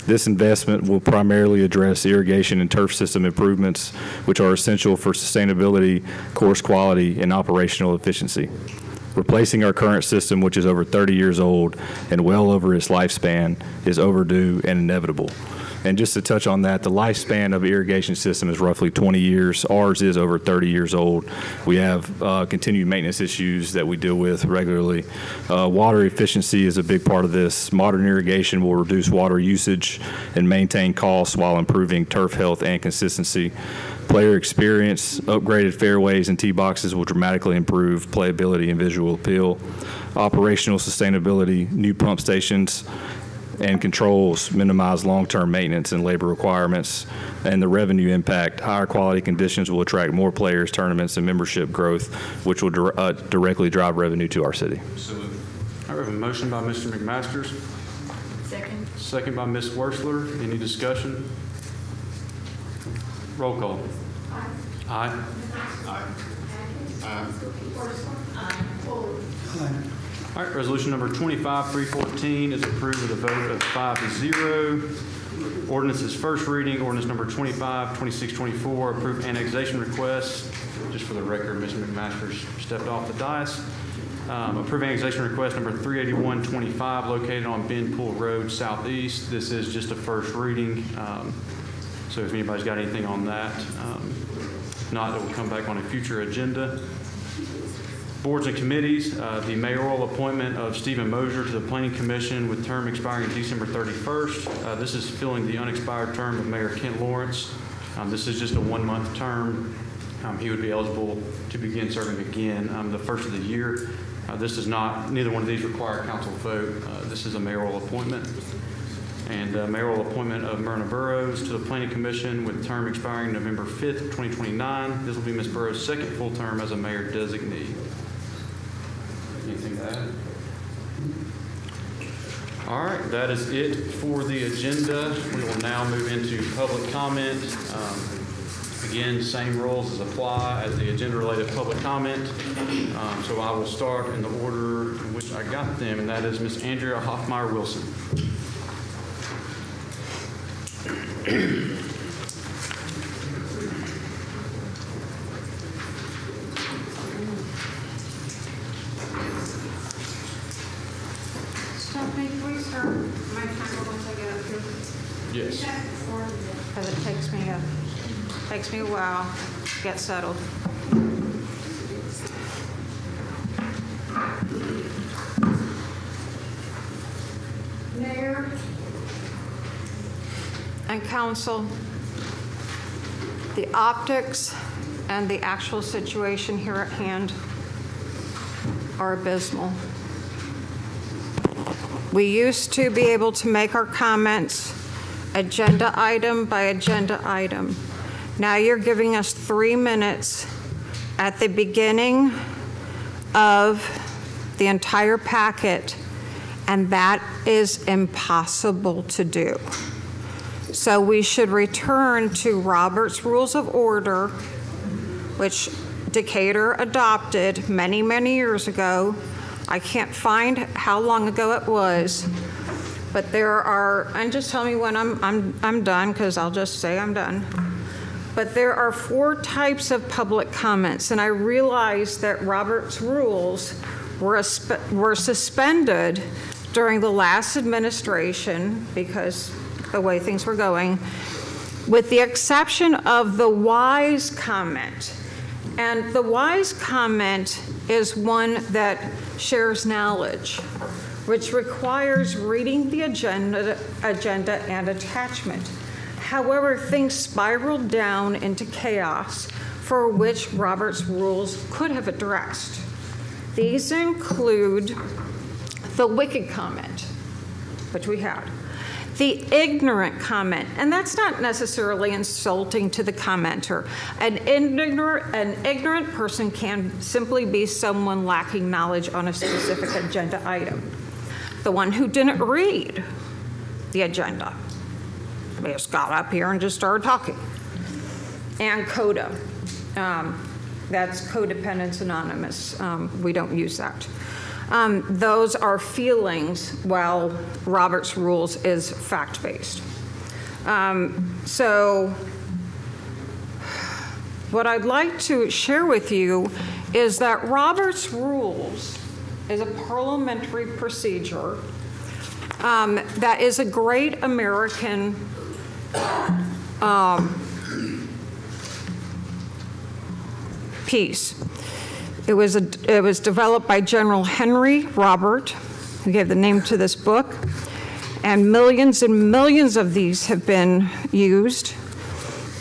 Speaker 3: This investment will primarily address irrigation and turf system improvements, which are essential for sustainability, course quality, and operational efficiency. Replacing our current system, which is over 30 years old and well over its lifespan, is overdue and inevitable. And just to touch on that, the lifespan of an irrigation system is roughly 20 years. Ours is over 30 years old. We have continued maintenance issues that we deal with regularly. Water efficiency is a big part of this. Modern irrigation will reduce water usage and maintain costs while improving turf health and consistency. Player experience, upgraded fairways and tee boxes will dramatically improve playability and visual appeal. Operational sustainability, new pump stations and controls minimize long-term maintenance and labor requirements. And the revenue impact, higher quality conditions will attract more players, tournaments, and membership growth, which will directly drive revenue to our city.
Speaker 1: I have a motion by Mr. McMasters.
Speaker 9: Second.
Speaker 1: Second by Ms. Worsler. Any discussion? Roll call. Aye. All right, resolution number 25-314 is approved with a vote of 5-0. Ordinance is first reading. Ordinance number 25-2624, approved annexation request. Just for the record, Mr. McMasters stepped off the dais. Approved annexation request number 38125, located on Bend Pool Road Southeast. This is just a first reading. So if anybody's got anything on that, if not, it will come back on a future agenda. Boards and committees, the mayoral appointment of Stephen Mosier to the Planning Commission with term expiring December 31st. This is filling the unexpired term of Mayor Kent Lawrence. This is just a 1-month term. He would be eligible to begin serving again the first of the year. This is not, neither one of these require council vote. This is a mayoral appointment. And mayoral appointment of Myrna Burrows to the Planning Commission with term expiring November 5th, 2029. This will be Ms. Burrows' second full term as a mayor designee. Anything to add? All right, that is it for the agenda. We will now move into public comment. Again, same rules as apply as the agenda-related public comment. So I will start in the order in which I got them, and that is Ms. Andrea Hoffmeyer-Wilson.
Speaker 20: Stephanie, please start my timer once I get up here.
Speaker 1: Yes.
Speaker 20: Because it takes me a while to get settled. Mayor and council, the optics and the actual situation here at hand are abysmal. We used to be able to make our comments agenda item by agenda item. Now you're giving us 3 minutes at the beginning of the entire packet, and that is impossible to do. So we should return to Robert's Rules of Order, which Decatur adopted many, many years ago. I can't find how long ago it was, but there are, and just tell me when I'm done, because I'll just say I'm done. But there are 4 types of public comments, and I realize that Robert's rules were suspended during the last administration because the way things were going, with the exception of the wise comment. And the wise comment is one that shares knowledge, which requires reading the agenda and attachment. However, things spiraled down into chaos for which Robert's rules could have addressed. These include the wicked comment, which we had, the ignorant comment, and that's not necessarily insulting to the commenter. An ignorant person can simply be someone lacking knowledge on a specific agenda item. The one who didn't read the agenda. They just got up here and just started talking. And CODA. That's Codependence Anonymous. We don't use that. Those are feelings, while Robert's Rules is fact-based. So what I'd like to share with you is that Robert's Rules is a parliamentary procedure that is a great American piece. It was developed by General Henry Robert, who gave the name to this book, and millions of these have been used.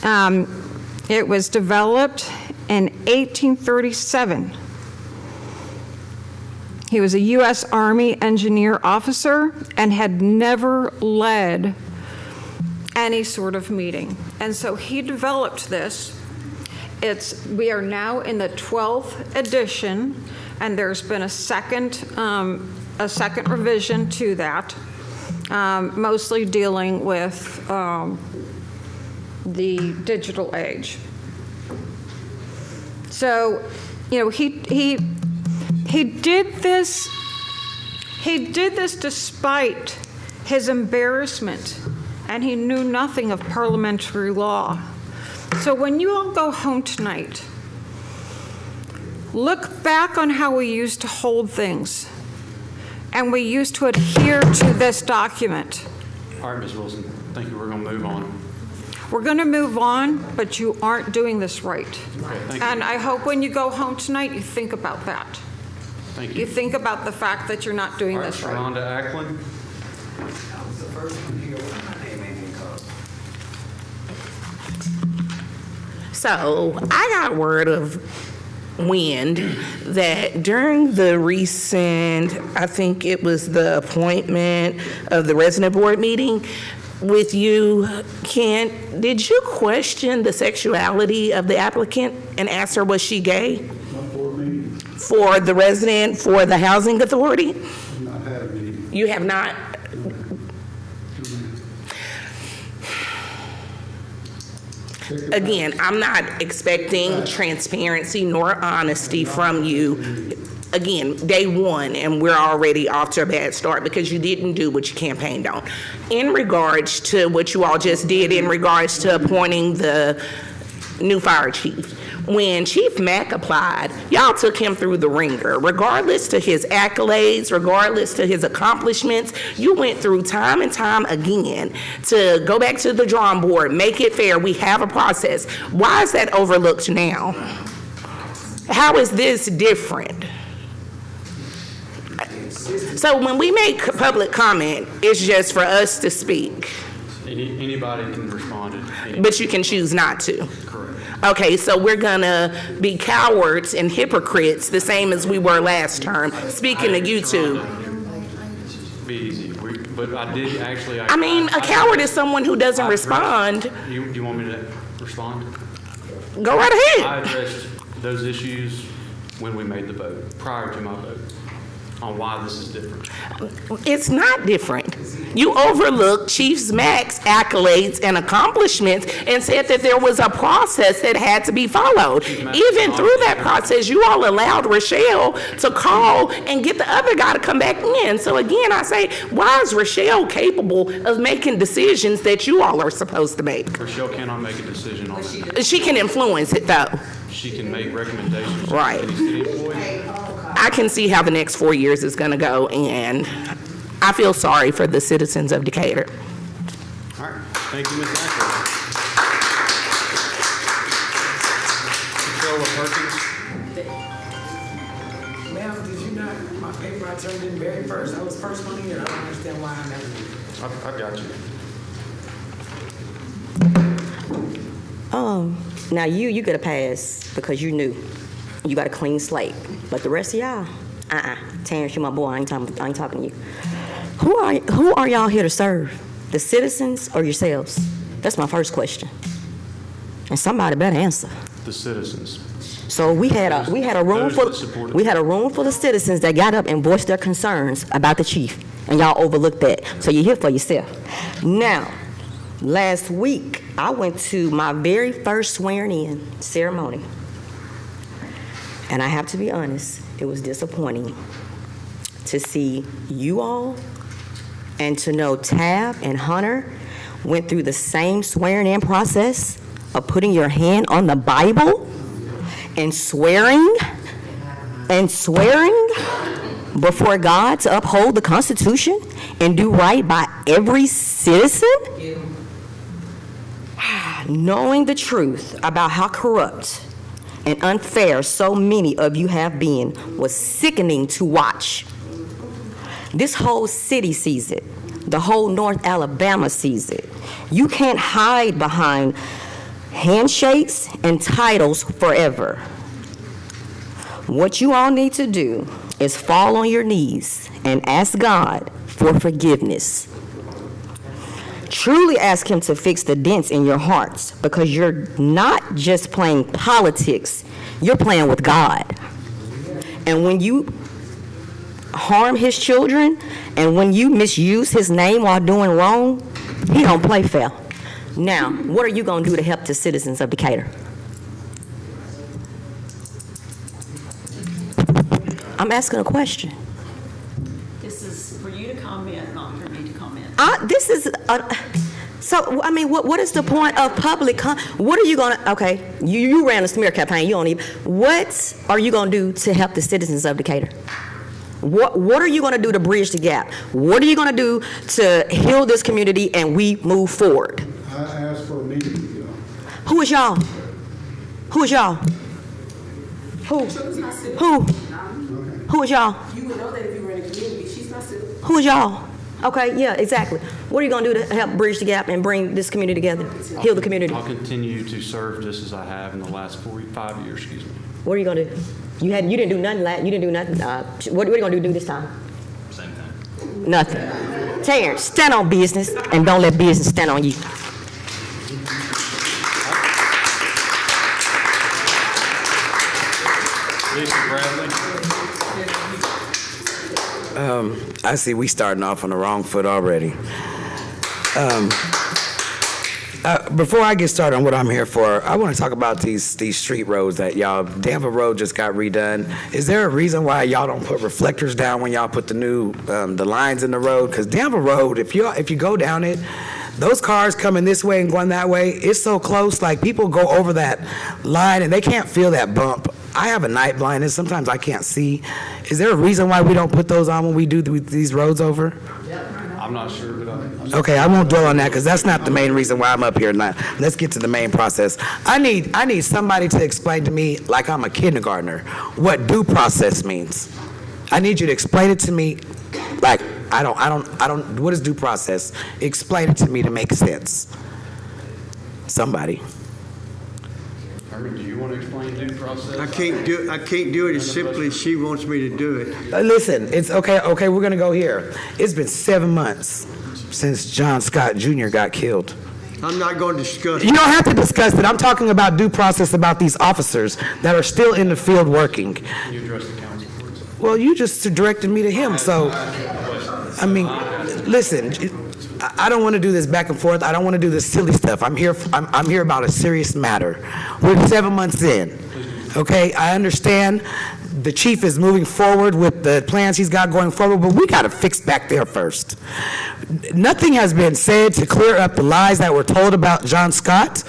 Speaker 20: It was developed in 1837. He was a U.S. Army engineer officer and had never led any sort of meeting. And so he developed this. We are now in the 12th edition, and there's been a second revision to that, mostly dealing with the digital age. So, you know, he did this despite his embarrassment, and he knew nothing of parliamentary law. So when you all go home tonight, look back on how we used to hold things, and we used to adhere to this document.
Speaker 1: All right, Ms. Wilson, thank you. We're going to move on.
Speaker 20: We're going to move on, but you aren't doing this right.
Speaker 1: Okay, thank
Speaker 20: And
Speaker 1: you.
Speaker 20: I hope when you go home tonight, you think about that.
Speaker 1: Thank you.
Speaker 20: You think about the fact that you're not doing
Speaker 1: All right,
Speaker 20: this right.
Speaker 1: Sharonda Ackland.
Speaker 14: I was the first one here when my name ain't been called.
Speaker 21: So I got word of wind that during the recent, I think it was the appointment of the resident board meeting with you, Ken, did you question the sexuality of the applicant and ask her was she gay?
Speaker 12: What board meeting?
Speaker 21: For the resident for the housing authority?
Speaker 12: I've not had a meeting.
Speaker 21: You have not? Again, I'm not expecting transparency nor honesty from you. Again, day one, and we're already off to a bad start because you didn't do what you campaigned on. In regards to what you all just did in regards to appointing the new fire chief, when Chief Mack applied, y'all took him through the ringer. Regardless to his accolades, regardless to his accomplishments, you went through time and time again to go back to the drawing board, make it fair. We have a process. Why is that overlooked now? How is this different? So when we make public comment, it's just for us to speak.
Speaker 1: Anybody can respond to anything.
Speaker 21: But you can choose not to.
Speaker 1: Correct.
Speaker 21: Okay, so we're gonna be cowards and hypocrites, the same as we were last term. Speaking to you two.
Speaker 1: Be easy. But I did actually.
Speaker 21: I mean, a coward is someone who doesn't respond.
Speaker 1: You want me to respond?
Speaker 21: Go right ahead.
Speaker 1: I addressed those issues when we made the vote, prior to my vote, on why this is different.
Speaker 21: It's not different. You overlooked Chief Mack's accolades and accomplishments and said that there was a process that had to be followed. Even through that process, you all allowed Rochelle to call and get the other guy to come back in. So again, I say, why is Rochelle capable of making decisions that you all are supposed to make?
Speaker 1: Rochelle cannot make a decision on that.
Speaker 21: She can influence it though.
Speaker 1: She can make recommendations.
Speaker 21: Right.
Speaker 1: To the city employees.
Speaker 21: I can see how the next 4 years is going to go, and I feel sorry for the citizens of Decatur.
Speaker 1: All right. Thank you, Ms. Ackles. Controller Perkins.
Speaker 14: Ma'am, did you not, my paper I turned in very first, I was first one in, I don't understand why I never did.
Speaker 1: I got you.
Speaker 16: Now you get a pass because you knew. You got a clean slate. But the rest of y'all, Terrence, you my boy, I ain't talking to you. Who are y'all here to serve? The citizens or yourselves? That's my first question. And somebody better answer.
Speaker 1: The citizens.
Speaker 16: So we had a room full of citizens that got up and voiced their concerns about the chief, and y'all overlooked that. So you're here for yourself. Now, last week I went to my very first swearing-in ceremony, and I have to be honest, it was disappointing to see you all and to know Tab and Hunter went through the same swearing-in process of putting your hand on the Bible and swearing before God to uphold the Constitution and do right by every citizen? Knowing the truth about how corrupt and unfair so many of you have been was sickening to watch. This whole city sees it. The whole North Alabama sees it. You can't hide behind handshakes and titles forever. What you all need to do is fall on your knees and ask God for forgiveness. Truly ask Him to fix the dents in your hearts, because you're not just playing politics, you're playing with God. And when you harm His children and when you misuse His name while doing wrong, He don't play fair. Now, what are you going to do to help the citizens of Decatur? I'm asking a question.
Speaker 9: This is for you to comment, not for me to comment.
Speaker 16: What is the point of public what are you going to, okay, you ran a smear campaign, you don't even, what are you going to do to help the citizens of Decatur? What are you going to do to bridge the gap? What are you going to do to heal this community and we move forward?
Speaker 12: I asked for a meeting.
Speaker 16: Who is y'all? Who is y'all? Who is y'all?
Speaker 14: You would know that if you were in a community. She's not civil.
Speaker 16: Who is y'all? Okay, yeah, exactly. What are you going to do to help bridge the gap and bring this community together? Heal the community?
Speaker 1: I'll continue to serve just as I have in the last 5 years, excuse me.
Speaker 16: What are you going to do? You didn't do nothing what are you going to do this time?
Speaker 8: Same thing.
Speaker 16: Nothing. Terrence, stand on business and don't let business stand on you.
Speaker 1: Lisa Bradley.
Speaker 17: I see we starting off on the wrong foot already.
Speaker 14: Before I get started on what I'm here for, I want to talk about these street roads that y'all, Danville Road just got redone. Is there a reason why y'all don't put reflectors down when y'all put the new, the lines in the road? Because Danville Road, if you go down it, those cars coming this way and going that way, it's so close, like people go over that line and they can't feel that bump. I have a night blindness, sometimes I can't see. Is there a reason why we don't put those on when we do these roads over?
Speaker 1: I'm not sure, but
Speaker 14: Okay, I won't dwell on that because that's not the main reason why I'm up here. Now, let's get to the main process. I need somebody to explain to me, like I'm a kindergartner, what due process means. I need you to explain it to me, like I don't. What is due process? Explain it to me to make sense. Somebody.
Speaker 1: Herman, do you want to explain due process?
Speaker 17: I can't do it as simply as she wants me to do it.
Speaker 14: Listen, it's okay. Okay, we're gonna go here. It's been 7 months since John Scott Jr. got killed.
Speaker 17: I'm not going to discuss.
Speaker 14: You don't have to discuss it. I'm talking about due process about these officers that are still in the field working.
Speaker 1: Can you address the council, please?
Speaker 14: Well, you just directed me to him, so I mean, listen. I don't want to do this back and forth. I don't want to do this silly stuff. I'm here about a serious matter. We're 7 months in. Okay, I understand the chief is moving forward with the plans he's got going forward, but we got to fix back there first. Nothing has been said to clear up the lies that were told about John Scott.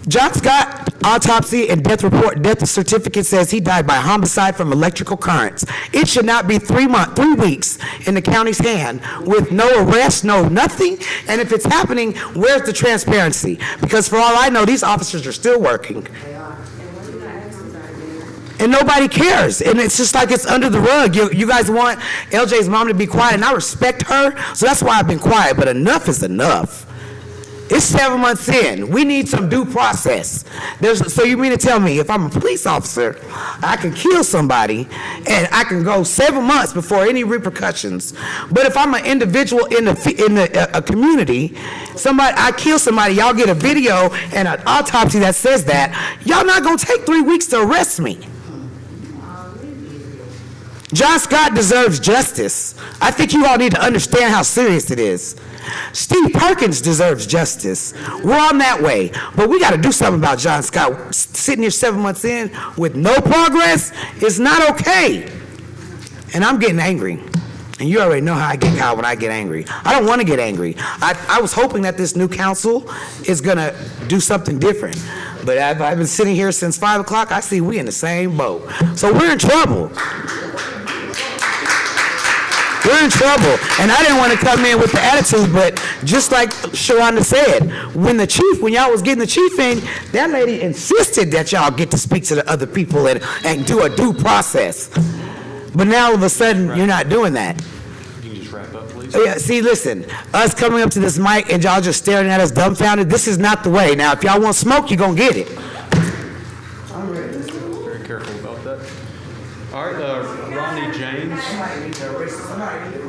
Speaker 14: John Scott, autopsy and death report, death certificate says he died by homicide from electrical currents. It should not be 3 weeks in the county's hand with no arrest, no nothing. And if it's happening, where's the transparency? Because for all I know, these officers are still working. And nobody cares. And it's just like it's under the rug. You guys want LJ's mom to be quiet, and I respect her, so that's why I've been quiet. But enough is enough. It's 7 months in. We need some due process. So you mean to tell me if I'm a police officer, I can kill somebody and I can go 7 months before any repercussions. But if I'm an individual in a community, I kill somebody, y'all get a video and an autopsy that says that, y'all not gonna take 3 weeks to arrest me. John Scott deserves justice. I think you all need to understand how serious it is. Steve Perkins deserves justice. We're on that way. But we got to do something about John Scott. Sitting here 7 months in with no progress is not okay. And I'm getting angry. And you already know how I get when I get angry. I don't want to get angry. I was hoping that this new council is going to do something different. But I've been sitting here since 5 o'clock. I see we in the same boat. So we're in trouble. We're in trouble. And I didn't want to come in with the attitude, but just like Sharonda said, when y'all was getting the chief in, that lady insisted that y'all get to speak to the other people and do a due process. But now all of a sudden, you're not doing that.
Speaker 1: You can just wrap up, please.
Speaker 14: Yeah, see, listen, us coming up to this mic and y'all just staring at us dumbfounded, this is not the way. Now, if y'all want smoke, you're going to get it.
Speaker 1: Very careful about that. All right, Ronnie James.
Speaker 14: Somebody need to arrest somebody for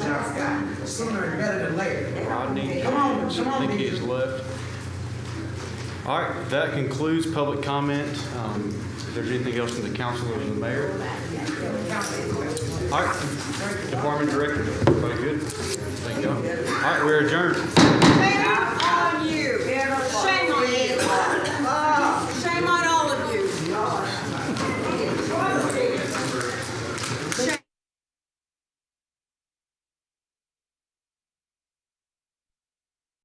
Speaker 14: John Scott. Sooner and better than later.
Speaker 1: Rodney,
Speaker 14: Come on,
Speaker 1: I think he is left. All right, that concludes public comment. If there's anything else from the council or the mayor. All right, department director, everybody good? Thank you. All right, we're adjourned.
Speaker 22: On you.